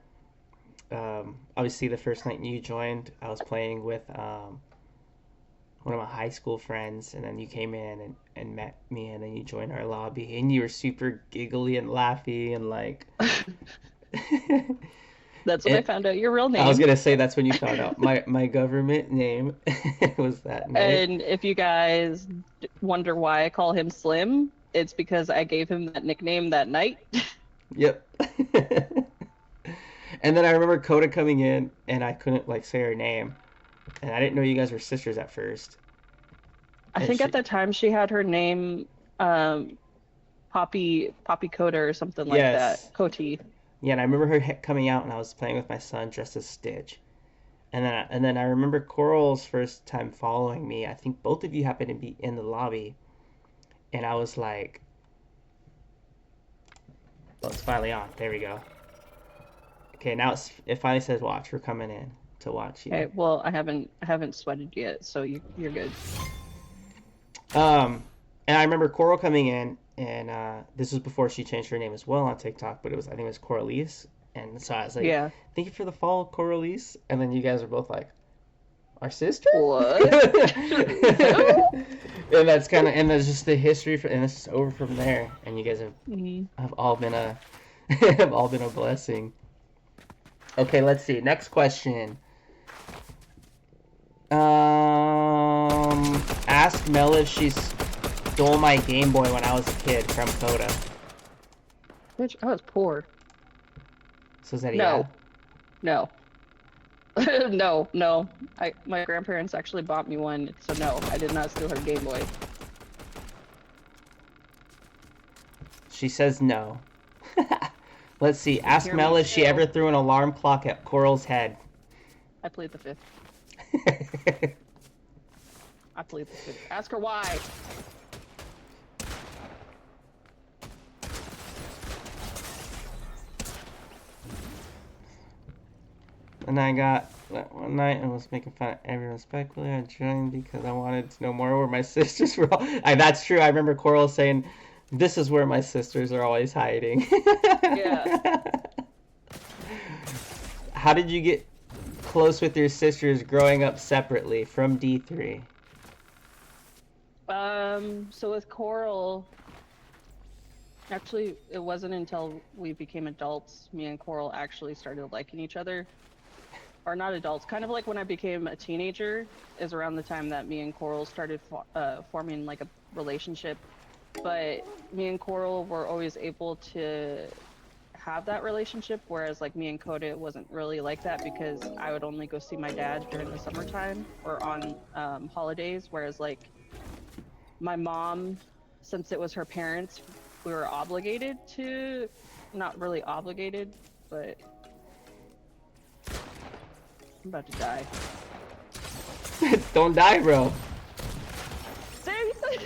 Obviously, the first night you joined, I was playing with one of my high school friends, and then you came in and met me, and then you joined our lobby, and you were super giggly and laughy and like. That's when I found out your real name. I was gonna say that's when you found out my government name was that night. And if you guys wonder why I call him Slim, it's because I gave him that nickname that night. Yep. And then I remember Coda coming in, and I couldn't like say her name, and I didn't know you guys were sisters at first. I think at that time she had her name Poppy Coda or something like that. Coti. Yeah, and I remember her coming out, and I was playing with my son dressed as Stitch. And then I remember Coral's first time following me. I think both of you happened to be in the lobby, and I was like, "Oh, it's finally on. There we go." Okay, now it finally says watch. We're coming in to watch you. Okay, well, I haven't sweated yet, so you're good. And I remember Coral coming in, and this was before she changed her name as well on TikTok, but I think it was Coralise, and so I was like, Yeah. "Thank you for the follow, Coralise," and then you guys are both like, "Our sister?" What? And that's just the history, and it's just over from there. And you guys Mhm. have all been a have all been a blessing. Okay, let's see. Next question. Ask Mel if she stole my Game Boy when I was a kid from Coda. Bitch, I was poor. So is that a No, no, no. My grandparents actually bought me one, so no, I did not steal her Game Boy. She says no. Let's see. Ask Hear Mel me if she still. ever threw an alarm clock at Coral's head. I plead the fifth. I plead the fifth. Ask her why. And I got one night and was making fun of everyone respectfully. I joined because I wanted to know more where my sisters were. That's true. I remember Coral saying, "This is where my sisters are always hiding." Yeah. How did you get close with your sisters growing up separately from D3? So with Coral, actually, it wasn't until we became adults, me and Coral actually started liking each other. Or not adults, kind of like when I became a teenager, is around the time that me and Coral started forming like a relationship. But me and Coral were always able to have that relationship, whereas like me and Coda, it wasn't really like that because I would only go see my dad during the summertime or on holidays, whereas like my mom, since it was her parents, we were obligated to, not really obligated, but I'm about to die. Don't die, bro. Seriously?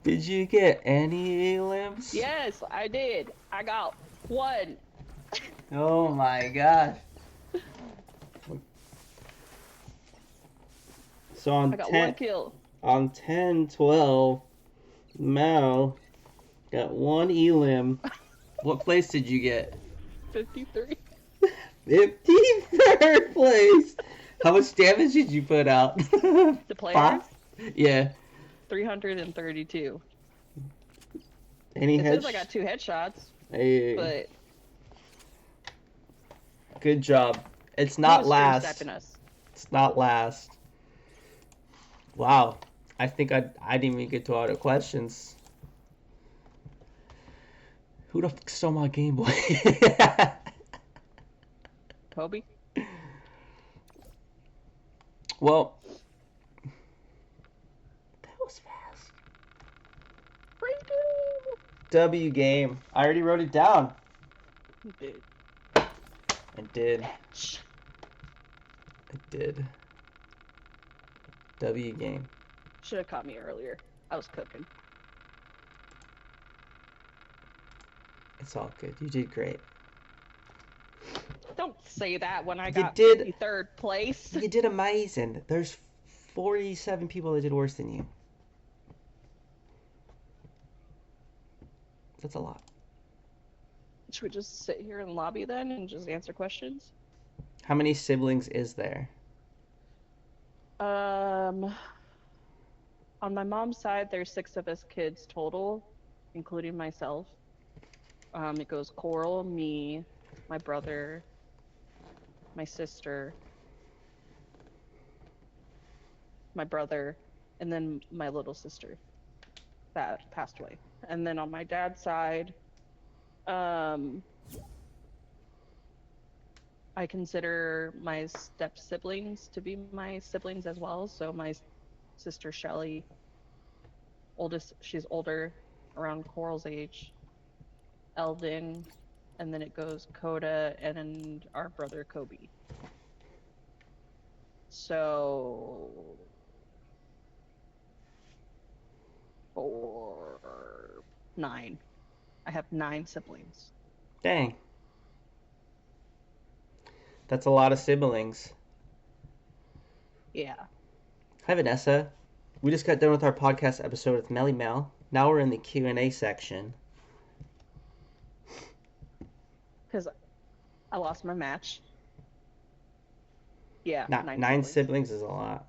Did you get any limbs? Yes, I did. I got one. Oh my gosh. So I on got 10, one kill. on 10, 12, Mel got one elim. What place did you get? 53. 53rd place. How much damage did you put out? The players? Yeah. 332. Any It heads? says I got 2 headshots, Hey, but good job. It's he not was stream last. sniping us. It's not last. Wow. I think I didn't even get to all the questions. Who the fuck stole my Game Boy? Kobe? Well, that was fast. W game. I already wrote it down. Dude. I did. I did. W game. Should have caught me earlier. I was cooking. It's all good. You did great. Don't say that when I You got did- 53rd place. You did amazing. There's 47 people that did worse than you. That's a lot. Should we just sit here in the lobby then and just answer questions? How many siblings is there? On my mom's side, there's 6 of us kids total, including myself. It goes Coral, me, my brother, my sister, my brother, and then my little sister that passed away. And then on my dad's side, I consider my step siblings to be my siblings as well. So my sister Shelly, she's older, around Coral's age. Eldon, and then it goes Coda and our brother Kobe. So 9. I have 9 siblings. Dang. That's a lot of siblings. Yeah. Hi, Vanessa. We just got done with our podcast episode with Mellie. Now we're in the Q&A section. Because I lost my match. Yeah, Not 9 nine siblings. siblings is a lot.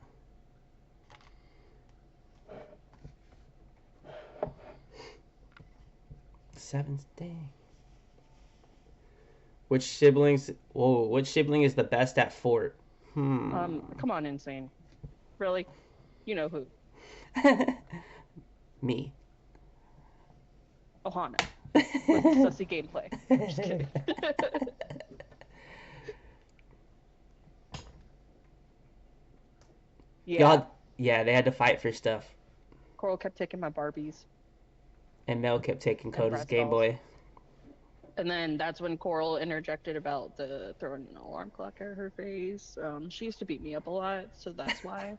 Seven, dang. Which siblings? Whoa, which sibling is the best at fort? Come on, Insane. Really? You know who? Me. Ohana. With sussy gameplay. Just kidding. Yeah. Y'all, yeah, they had to fight for stuff, Coral kept taking my Barbies and Mel kept taking and Coda's Bratz Game dolls. Boy. And then that's when Coral interjected about the throwing an alarm clock at her face. She used to beat me up a lot, so that's why.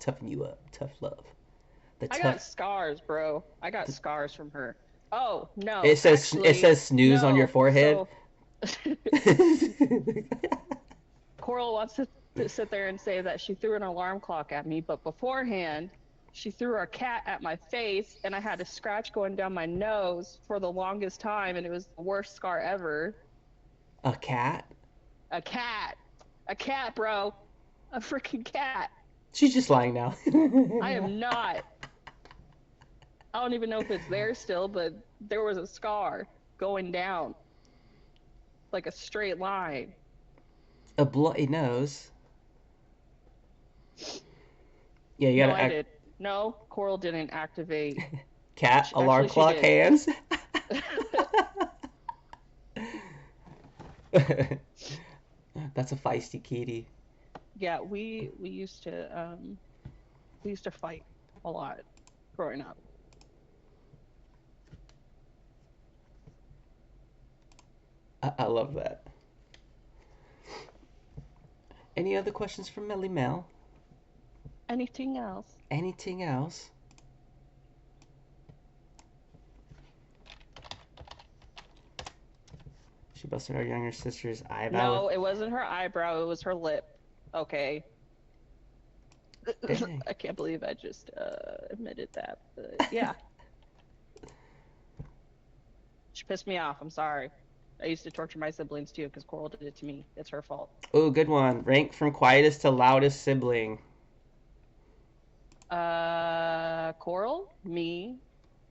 Toughen you up, tough love. The I got tough. scars, bro. I got The, scars from her. Oh, no, it actually, says snooze on your no. forehead. So Coral wants to sit there and say that she threw an alarm clock at me, but beforehand, she threw her cat at my face, and I had a scratch going down my nose for the longest time, and it was the worst scar ever. A cat? A cat. A cat, bro. A freaking cat. She's just lying now. I am not. I don't even know if it's there still, but there was a scar going down like a straight line. A bloody nose. Yeah, you No, gotta I act. did. No, Coral didn't activate. Cat alarm Actually, she clock did. hands. That's a feisty kitty. Yeah, we used to fight a lot growing up. I love that. Any other questions from Melly Mel? Anything else? Anything else? She busted our younger sister's eyebrow. No, it wasn't her eyebrow, it was her lip. Okay. Dang. I can't believe I just admitted that. But yeah. She pissed me off. I'm sorry. I used to torture my siblings too because Coral did it to me. It's her fault. Oh, good one. Rank from quietest to loudest sibling. Coral, me.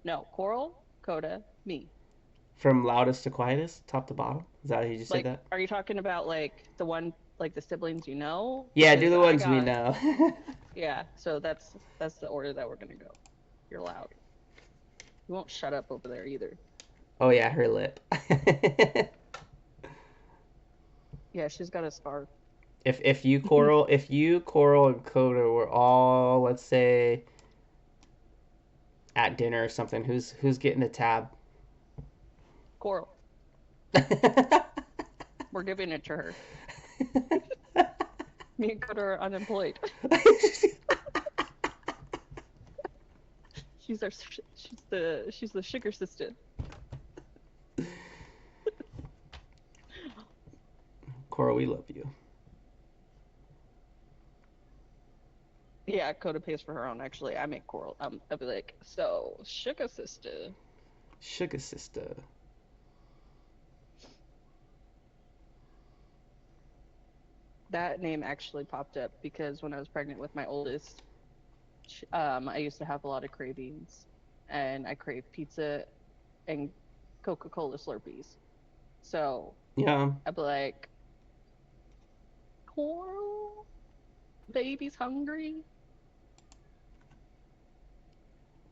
No, Coral, Coda, me. From loudest to quietest, top to bottom. Is that how you just said Like, that? are you talking about like the one, like the siblings you know? Yeah, do Because the I ones we got, know. yeah. So that's the order that we're gonna go. You're loud. You won't shut up over there either. Oh yeah, her lip. Yeah, she's got a scar. If you Coral and Coda were all, let's say, at dinner or something, who's getting the tab? Coral. We're giving it to her. Me and Coda are unemployed. She's the sugar sister. Coral, we love you. Yeah, Coda pays for her own. Actually, I make Coral. I'll be like, so sugar sister. Sugar sister. That name actually popped up because when I was pregnant with my oldest, I used to have a lot of cravings, and I craved pizza and Coca-Cola Slurpees. So Yeah. I'd be like, Coral, baby's hungry.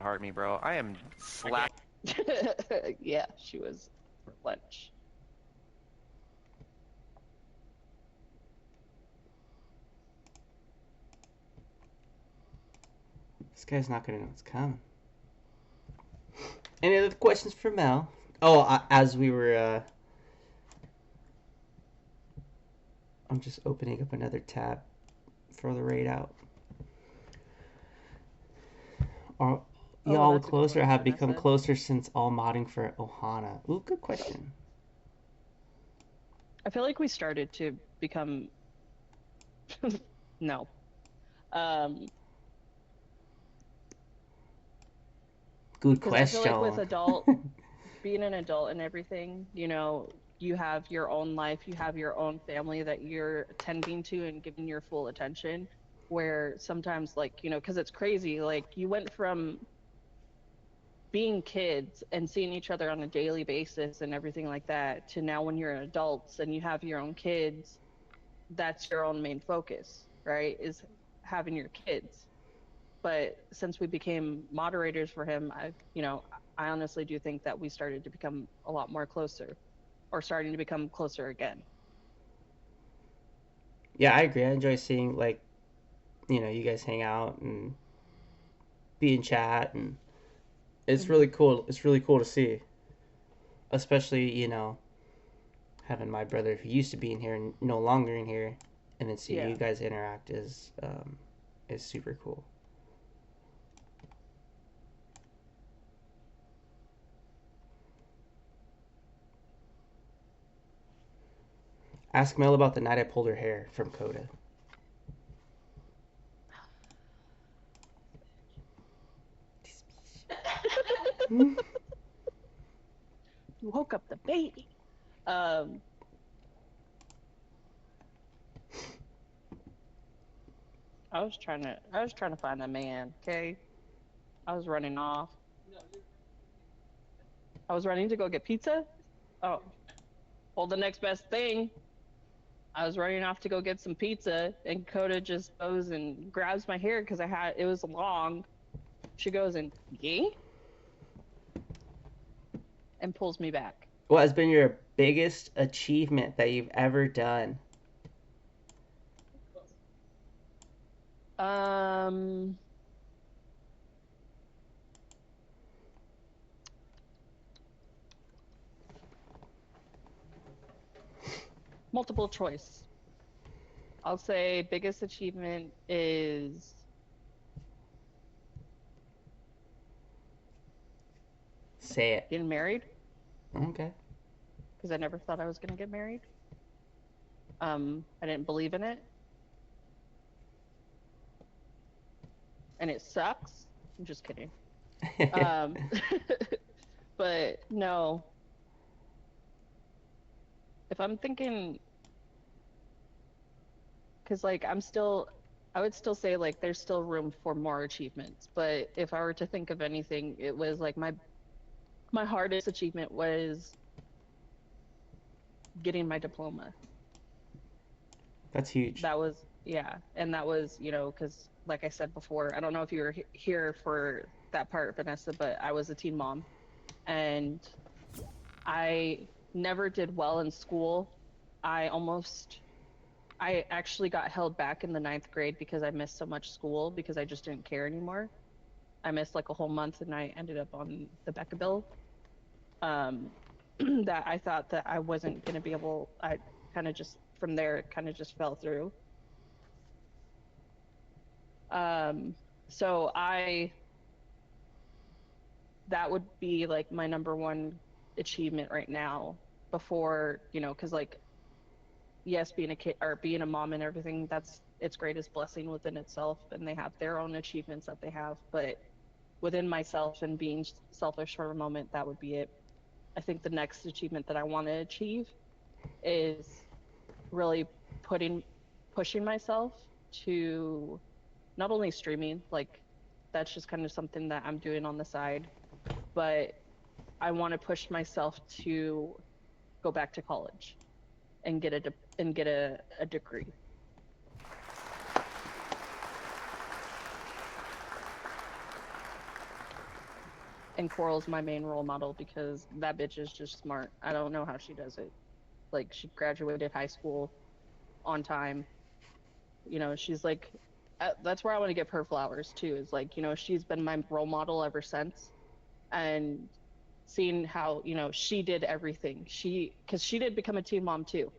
Heart me, bro. I am slack. Yeah, she was for lunch. This guy's not gonna know what's coming. Any other questions for Mel? Oh, as we were, I'm just opening up another tab for the raid out. Are Oh, y'all that's a good closer? one, Have become Vanessa. closer since all modding for Ohana? Ooh, good question. I feel like we started to become no. Um, Good because I feel like with question. being an adult and everything, you have your own life, you have your own family that you're tending to and giving your full attention. Where sometimes, like, because it's crazy, like you went from being kids and seeing each other on a daily basis and everything like that to now when you're adults and you have your own kids, that's your own main focus, right? Is having your kids. But since we became moderators for him, I honestly do think that we started to become a lot more closer, or starting to become closer again. Yeah, I agree. I enjoy seeing, like, you guys hang out and be in chat, and it's Hmm. really cool. It's really cool to see, especially having my brother who used to be in here and no longer in here, and then seeing you Yeah. guys interact is super cool. Ask Mel about the night I pulled her hair from Coda. You woke up the baby. Um, I was trying to find a man. Okay, I was running off. I was running to go get pizza. Oh, well, the next best thing. I was running off to go get some pizza, and Coda just goes and grabs my hair because it was long. She goes and yank and pulls me back. What has been your biggest achievement that you've ever done? Um, Multiple choice. I'll say biggest achievement is Say it. getting married Okay. because I never thought I was gonna get married. I didn't believe in it, and it sucks. I'm just kidding. Um, but no, if I'm thinking, because like I would still say like there's still room for more achievements. But if I were to think of anything, it was like my hardest achievement was getting my diploma. That's huge. That was, yeah, and that was, because like I said before, I don't know if you were here for that part, Vanessa, but I was a teen mom, and I never did well in school. I almost I actually got held back in the ninth grade because I missed so much school because I just didn't care anymore. I missed like a whole month and I ended up on the Becca bill. Um, that I thought that I wasn't going to be able, I kind of just, from there, it kind of just fell through. Um, so that would be like my number one achievement right now before, because like, yes, being a kid or being a mom and everything, that's its greatest blessing within itself. And they have their own achievements that they have. But within myself and being selfish for a moment, that would be it. I think the next achievement that I want to achieve is really putting pushing myself to not only streaming, like that's just kind of something that I'm doing on the side, but I want to push myself to go back to college and get a degree. And Coral's my main role model because that bitch is just smart. I don't know how she does it. Like she graduated high school on time. She's like that's where I want to give her flowers too. Is like, she's been my role model ever since. And seeing how, she did everything. Because she did become a teen mom too,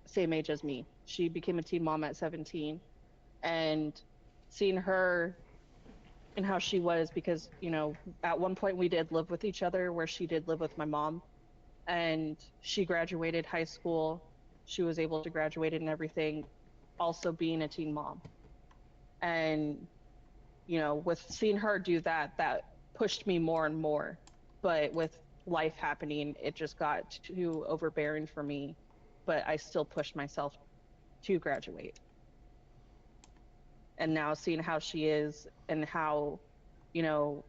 same age as me. She became a teen mom at 17, and seeing her and how she was, because, at one point we did live with each other, where she did live with my mom, and she graduated high school. She was able to graduate and everything, also being a teen mom. And, with seeing her do that, that pushed me more and more. But with life happening, it just got too overbearing for me. But I still pushed myself to graduate. And now seeing how she is, and how, you know,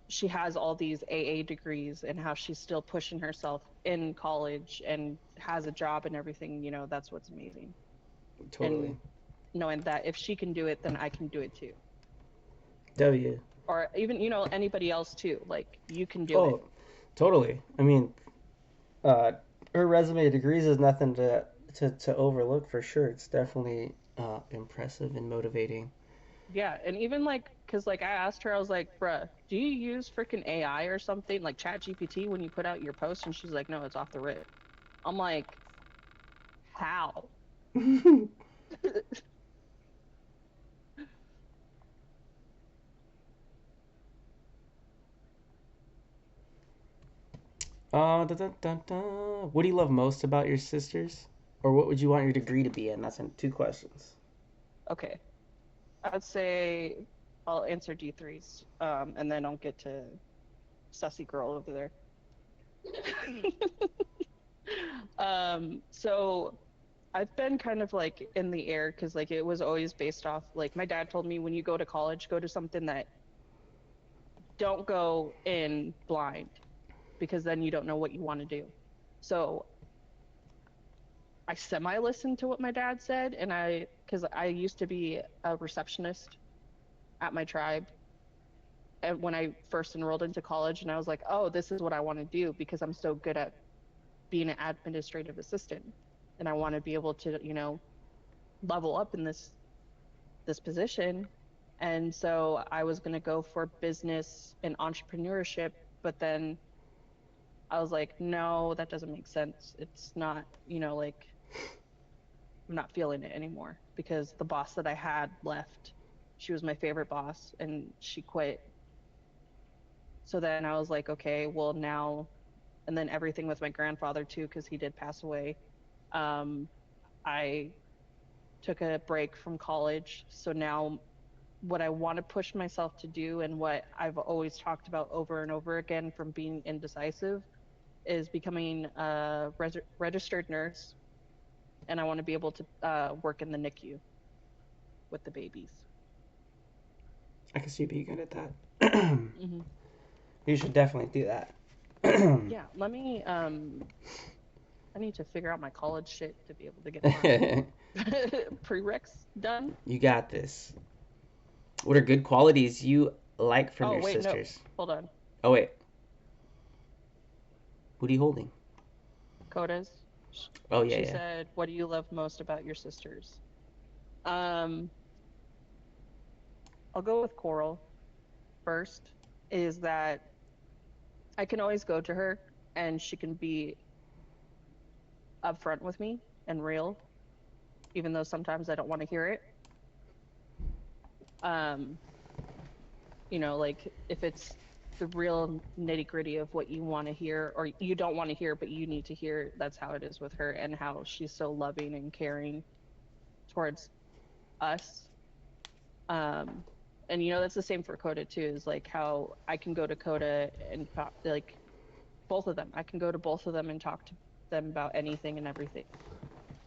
she has all these AA degrees, and how she's still pushing herself in college and has a job and everything, that's what's amazing. Totally. And knowing that if she can do it, then I can do it too. W. Or even, anybody else too. Like, you can do it. Oh, totally. I mean, uh, her resume of degrees is nothing to overlook for sure. It's definitely impressive and motivating. Yeah. And even like, because like I asked her, I was like, bruh, do you use freaking AI or something like Chat GPT when you put out your post? And she's like, no, it's off the rip. I'm like, how? Dun, dun, dun, dun. What do you love most about your sisters? Or what would you want your degree to be in? That's in two questions. Okay. I'd say I'll answer D3s, and then I'll get to Sussy Girl over there. So I've been kind of like in the air, because like it was always based off, like my dad told me, when you go to college, go to something that, don't go in blind, because then you don't know what you want to do. So I semi listened to what my dad said, and because I used to be a receptionist at my tribe, and when I first enrolled into college, and I was like, oh, this is what I want to do, because I'm so good at being an administrative assistant, and I want to be able to, level up in this position. And so I was going to go for business and entrepreneurship, but then I was like, no, that doesn't make sense. It's not, like, I'm not feeling it anymore, because the boss that I had left. She was my favorite boss, and she quit. So then I was like, okay, well now, and then everything with my grandfather too, because he did pass away. Um, I took a break from college. So now what I want to push myself to do, and what I've always talked about over and over again from being indecisive, is becoming a registered nurse. And I want to be able to work in the NICU with the babies. I can see you being good at that. Hmm. You should definitely do that. Yeah, let me. I need to figure out my college shit to be able to get my prereqs done. You got this. What are good qualities you like from Oh, your wait, no. sisters? Hold on. Oh, wait. What are you holding? Coda's. Oh, yeah, She yeah. said, "What do you love most about your sisters?" Um, I'll go with Coral first. Is that I can always go to her, and she can be upfront with me and real, even though sometimes I don't want to hear it. Um, like if it's the real nitty gritty of what you want to hear, or you don't want to hear but you need to hear, that's how it is with her, and how she's so loving and caring towards us. Um, and that's the same for Coda too, is like how I can go to Coda and talk, like both of them. I can go to both of them and talk to them about anything and everything.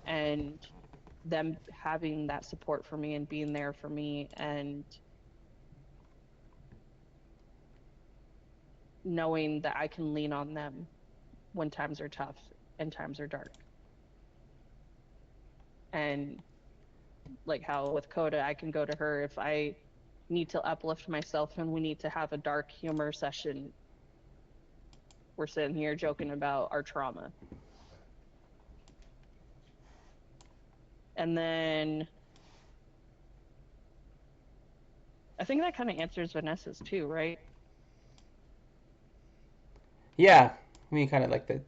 And them having that support for me and being there for me, and knowing that I can lean on them when times are tough and times are dark. And like how with Coda, I can go to her if I need to uplift myself and we need to have a dark humor session. We're sitting here joking about our trauma. And then I think that kind of answers Vanessa's too, right? Yeah, I mean, kind of like the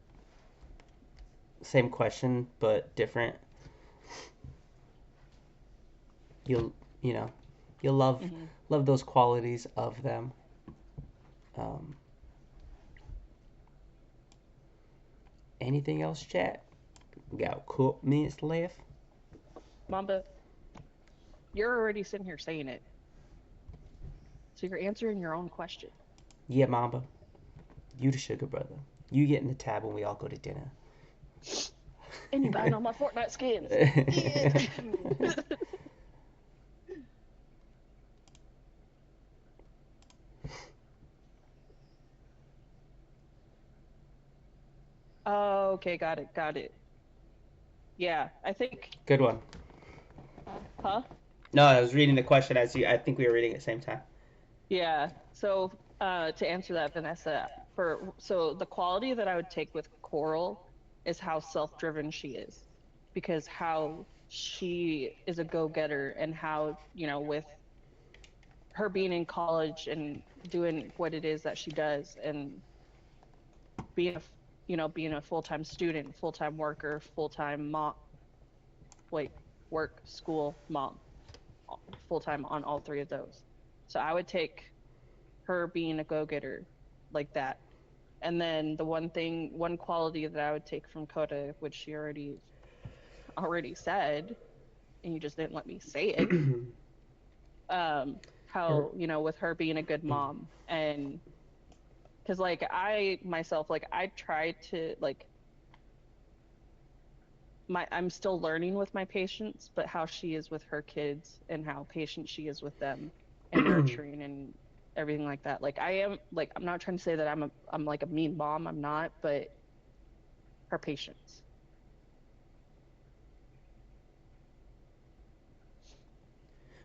same question but different. You'll, you know, you'll Hmm. love those qualities of them. Um, Anything else, chat? We got a couple minutes left. Mamba, you're already sitting here saying it, so you're answering your own question. Yeah, Mamba, you the sugar brother. You getting the tab when we all go to dinner. And you buying all my Fortnite skins. Yeah. Oh, okay, got it, got it. Yeah, I think, Good one. huh? No, I was reading the question as you. I think we were reading at the same time. Yeah. So, to answer that, Vanessa, so the quality that I would take with Coral is how self-driven she is, because how she is a go-getter and how, with her being in college and doing what it is that she does and being being a full-time student, full-time worker, full-time mom, like work, school, mom, full-time on all three of those. So I would take her being a go-getter like that. And then the one quality that I would take from Coda, which she already said, and you just didn't let me say it, Or- how, with her being a good mom. And because like I myself, like I try to like I'm still learning with my patients, but how she is with her kids and how patient she is with them and nurturing and everything like that. Like I am like I'm not trying to say that I'm like a mean mom, I'm not, but her patience.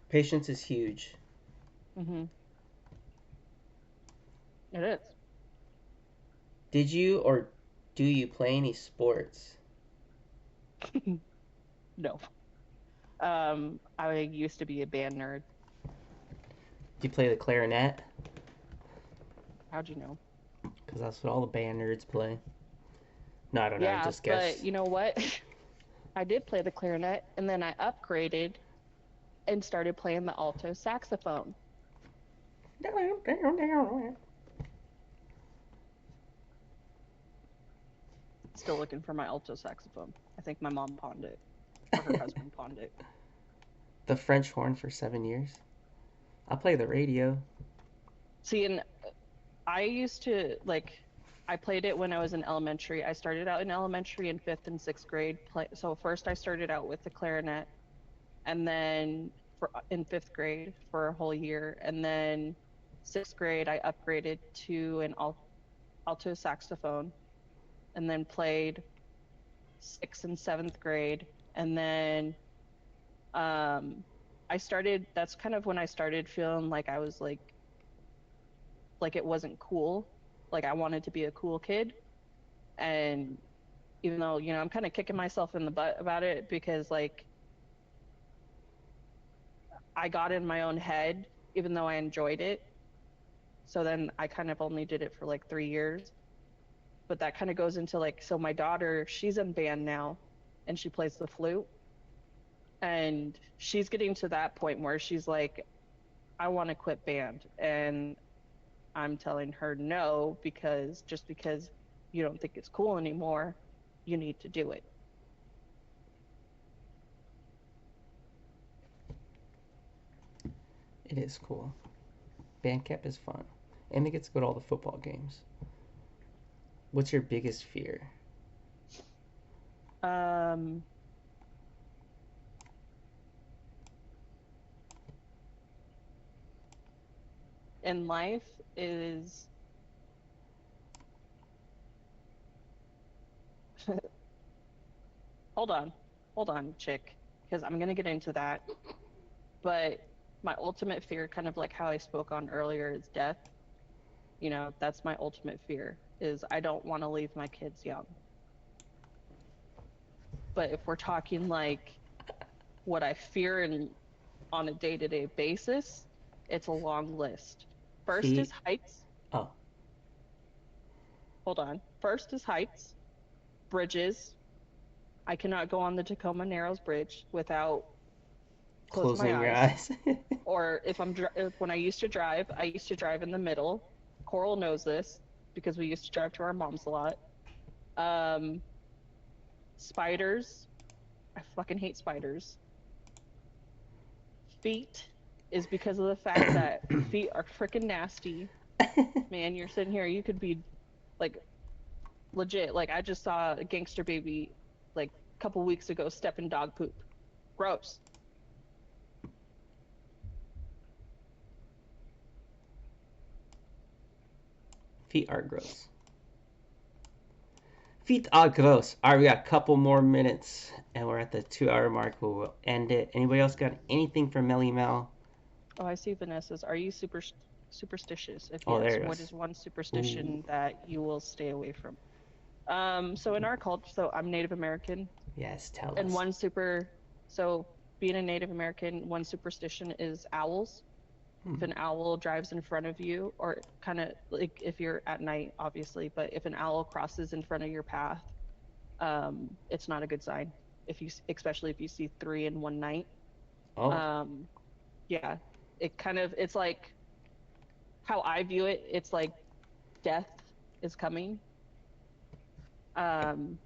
Patience is huge. Hmm. It is. Did you or do you play any sports? No. I used to be a band nerd. Do you play the clarinet? How'd you know? Because that's what all the band nerds play. No, I don't know. I Yeah, just but guess. you know what? I did play the clarinet and then I upgraded and started playing the alto saxophone. Still looking for my alto saxophone. I think my mom pawned it or her husband pawned it. The French horn for 7 years. I play the radio. See, and I used to like I played it when I was in elementary. I started out in elementary in fifth and sixth grade. So first I started out with the clarinet, and then in fifth grade for a whole year, and then sixth grade I upgraded to an alto saxophone, and then played sixth and seventh grade, and then um I started. That's kind of when I started feeling like I was like it wasn't cool. Like I wanted to be a cool kid. And even though, I'm kind of kicking myself in the butt about it because like I got in my own head, even though I enjoyed it. So then I kind of only did it for like 3 years. But that kind of goes into like, so my daughter, she's in band now and she plays the flute. And she's getting to that point where she's like, I want to quit band. And I'm telling her no, because just because you don't think it's cool anymore, you need to do it. It is cool. Band camp is fun. And they get to go to all the football games. What's your biggest fear? Um, in life is hold on, hold on, chick, because I'm gonna get into that. But my ultimate fear, kind of like how I spoke on earlier, is death. That's my ultimate fear, is I don't want to leave my kids young. But if we're talking like what I fear on a day-to-day basis, it's a long list. First Feet. is heights. Oh, hold on. First is heights, bridges. I cannot go on the Tacoma Narrows Bridge without closing my Closing your eyes. eyes. Or when I used to drive in the middle. Coral knows this because we used to drive to our mom's a lot. Um, Spiders. I fucking hate spiders. Feet is because of the fact that feet are freaking nasty. Man, you're sitting here, you could be like legit. Like I just saw a gangster baby like a couple weeks ago step in dog poop. Gross. Feet are gross. Feet are gross. All right, we got a couple more minutes, and we're at the 2 hour mark. We'll end it. Anybody else got anything for Mellie Mel? Oh, I see Vanessa's. Are you superstitious? If Oh, yes, there it what is. is one Ooh. superstition that you will stay away from? So in our culture, so I'm Native American, Yes, tell and us. so being a Native American, one superstition is owls. If Hmm. an owl drives in front of you, or kind of like if you're at night, obviously, but if an owl crosses in front of your path, it's not a good sign. Especially if you see three in one night. Oh, Um, yeah, it's like how I view it. It's like death is coming. Um,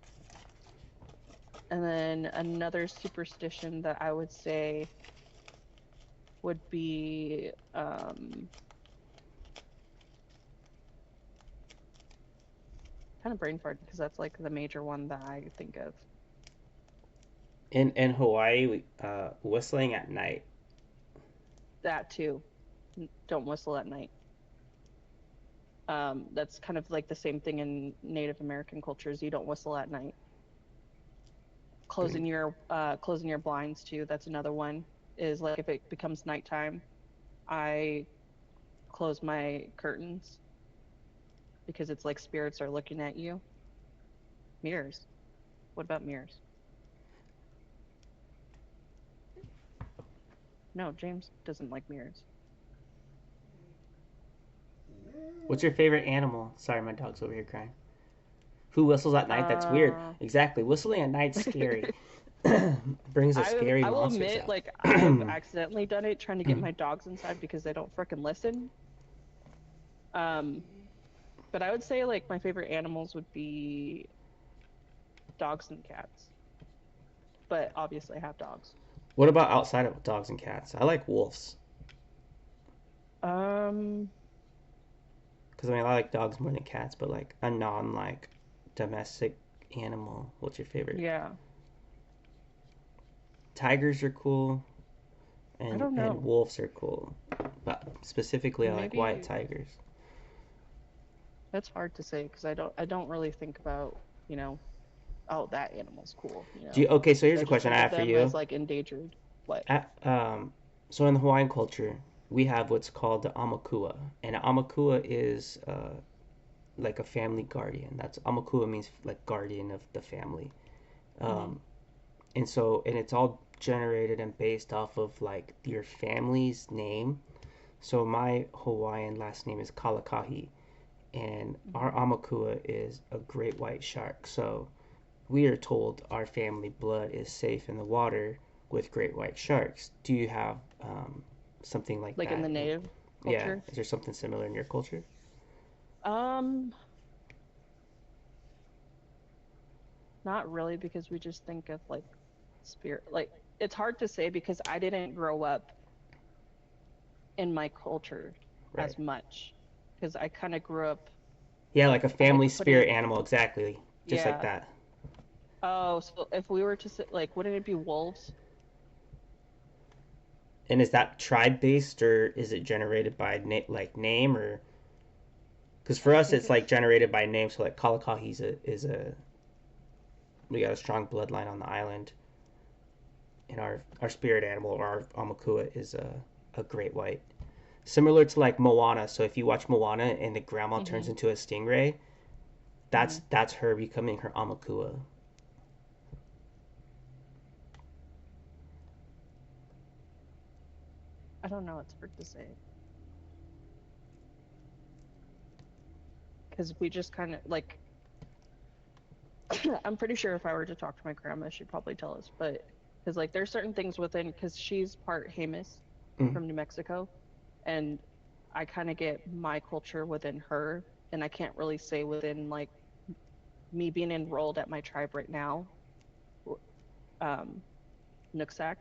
and then another superstition that I would say would be kind of brain fart because that's like the major one that I think of. in Hawaii, whistling at night. That too. Don't whistle at night. That's kind of like the same thing in Native American cultures. You don't whistle at night. Bring. Closing your blinds too. That's another one. Is like if it becomes nighttime, I close my curtains because it's like spirits are looking at you. Mirrors. What about mirrors? No, James doesn't like mirrors. What's your favorite animal? Sorry, my dog's over here crying. Who whistles at night? That's weird. Uh, Exactly. Whistling at night's scary. Brings the scary I will monsters admit, out. like I've accidentally done it trying to get Mm. my dogs inside because they don't frickin' listen. Um, but I would say like my favorite animals would be dogs and cats. But obviously I have dogs. What about outside of dogs and cats? I like wolves. Um, Because I mean, I like dogs more than cats, but like a non like domestic animal. What's your favorite? yeah, Tigers are cool, I and don't and know. wolves are cool, but specifically I like white Maybe tigers. that's hard to say because I don't really think about, you know, oh, that animal's cool, you Do you, know. okay, so here's I a just question I think of have for them as you. like endangered. What? At, so in the Hawaiian culture, we have what's called the amakua, and an amakua is like a family guardian. That's amakua means like guardian of the family. Hmm. Um, and it's all generated and based off of like your family's name. So my Hawaiian last name is Kalakahi, and our Hmm. amakua is a great white shark. So we are told our family blood is safe in the water with great white sharks. Do you have something like Like in that? the native Yeah, culture. is there something similar in your culture? Um, Not really because we just think of like spirit. Like it's hard to say because I didn't grow up in my culture Right. as much because I kind of grew up, Yeah, like a if I family could put it, spirit animal, exactly, just like yeah. that. Oh, so if we were to sit, like, wouldn't it be wolves? And is that tribe based or is it generated by like name or? Because for I us, think it's like it's, generated by name. So like Kalakahi's a we got a strong bloodline on the island, and our spirit animal or our amakua is a great white. Similar to like Moana. So if you watch Moana and the grandma turns hmm into a stingray, hmm that's her becoming her amakua. I don't know. It's hard to say. because we just kind of like I'm pretty sure if I were to talk to my grandma, she'd probably tell us, but because like there's certain things within, because she's part Jemez Mm. from New Mexico, and I kind of get my culture within her, and I can't really say within like me being enrolled at my tribe right now, um, Nooksack.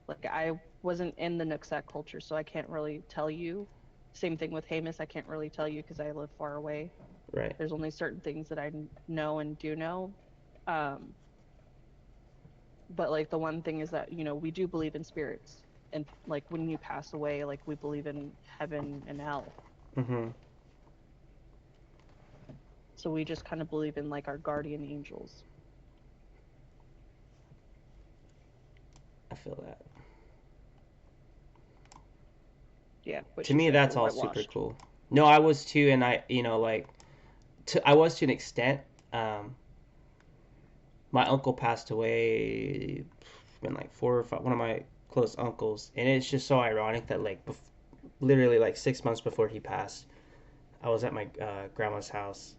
Like I wasn't in the Nooksack culture, so I can't really tell you. Same thing with Jemez, I can't really tell you because I live far away. Right. There's only certain things that I know and do know. Um, but like the one thing is that, you know, we do believe in spirits. And like when you pass away, like we believe in heaven and hell. Mm-hmm. So we just kind of believe in like our guardian angels. I feel that. Yeah, which To is me, like that's we're all super whitewashed. cool. No, I was too, and I, you know, like, I was to an extent. My uncle passed away, been like 4 or 5. One of my close uncles, and it's just so ironic that like, literally like 6 months before he passed, I was at my grandma's house,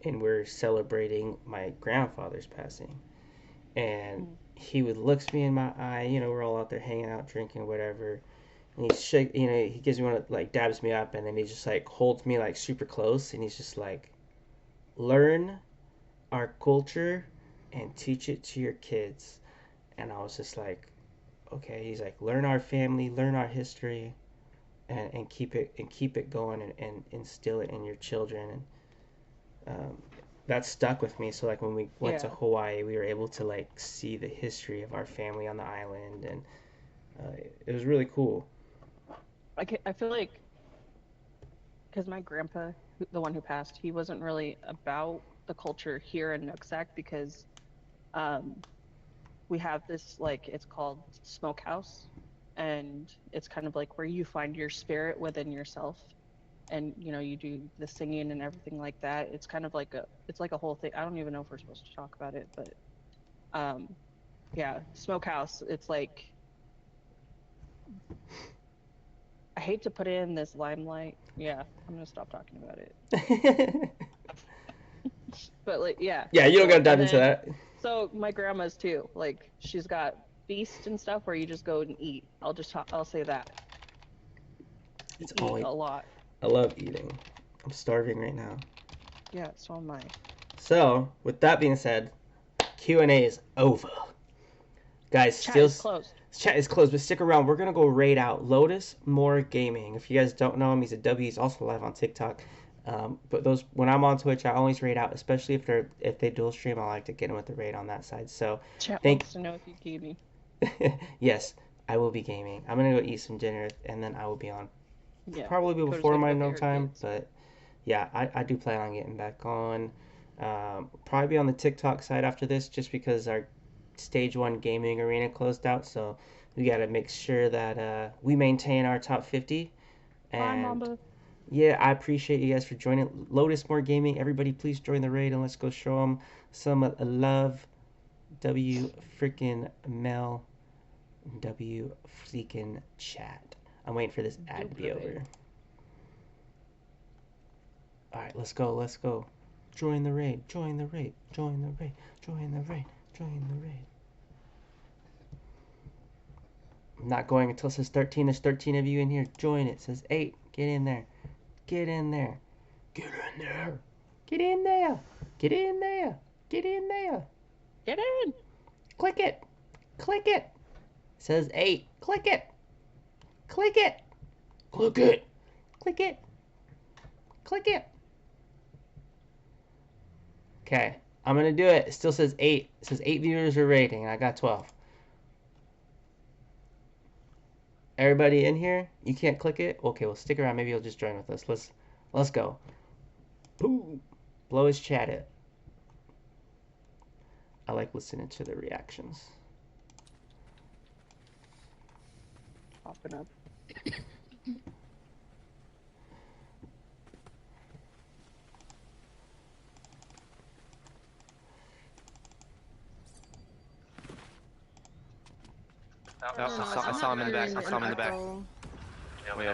and we're celebrating my grandfather's passing, and Mm. he would looks me in my eye. You know, we're all out there hanging out, drinking, whatever. And he shake, you know, he gives me one, like dabs me up, and then he just like holds me like super close, and he's just like, learn our culture and teach it to your kids. And I was just like, okay. He's like, learn our family, learn our history, and keep it going, and instill it in your children. And that stuck with me. So like when we went to Yeah. Hawaii, we were able to like see the history of our family on the island, and it was really cool. I feel like because my grandpa, the one who passed, he wasn't really about the culture here in Nooksack because um, we have this like it's called smokehouse, and it's kind of like where you find your spirit within yourself, and you know you do the singing and everything like that. It's kind of like a whole thing. I don't even know if we're supposed to talk about it, but um, yeah, smokehouse. It's like I hate to put it in this limelight. Yeah, I'm gonna stop talking about it. But like yeah, Yeah, you don't so gotta and dive into then that. so my grandma's too. Like she's got feast and stuff where you just go and eat. I'll say that. You It's eat always, a lot. I love eating. I'm starving right now. Yeah, so am I. So, with that being said, Q&A is over. Guys, Chat still is closed. chat is closed, but stick around. We're gonna go raid out Lotus More Gaming. If you guys don't know him, he's a W. He's also live on TikTok. But those when I'm on Twitch, I always raid out, especially if they dual stream. I like to get in with the raid on that side. So Chat thank. wants to know if you gave me. Yes, I will be gaming. I'm gonna go eat some dinner, and then I will be on. Yeah. Probably Coda's before gonna my go get no her time, kids. but yeah, I do plan on getting back on. Probably be on the TikTok side after this, just because our stage one gaming arena closed out. So we got to make sure that we maintain our top 50. Bye, And Mamba. yeah, I appreciate you guys for joining Lotus More Gaming. Everybody, please join the raid and let's go show them some love. W freaking Mel. W freaking chat. I'm waiting for this ad to be Duplicate. over. All right, let's go. Let's go. Join the raid. Join the raid. Join the raid. Join the raid. Join the raid. I'm not going until it says 13. There's 13 of you in here. Join it. It says 8. Get in there. Get in there. Get in there. Get in there. Get in there. Get in there. Get in. Click it. Click it. It says 8. Click it. Click it. Click it. Click it. Click it. Okay. I'm going to do it. It still says 8. It says 8 viewers are rating, and I got 12. Everybody in here? You can't click it? Okay, well stick around. Maybe you'll just join with us. Let's go. Boom. Blow his chat up. I like listening to the reactions. Popping up. I saw him in the back. I saw him in the back.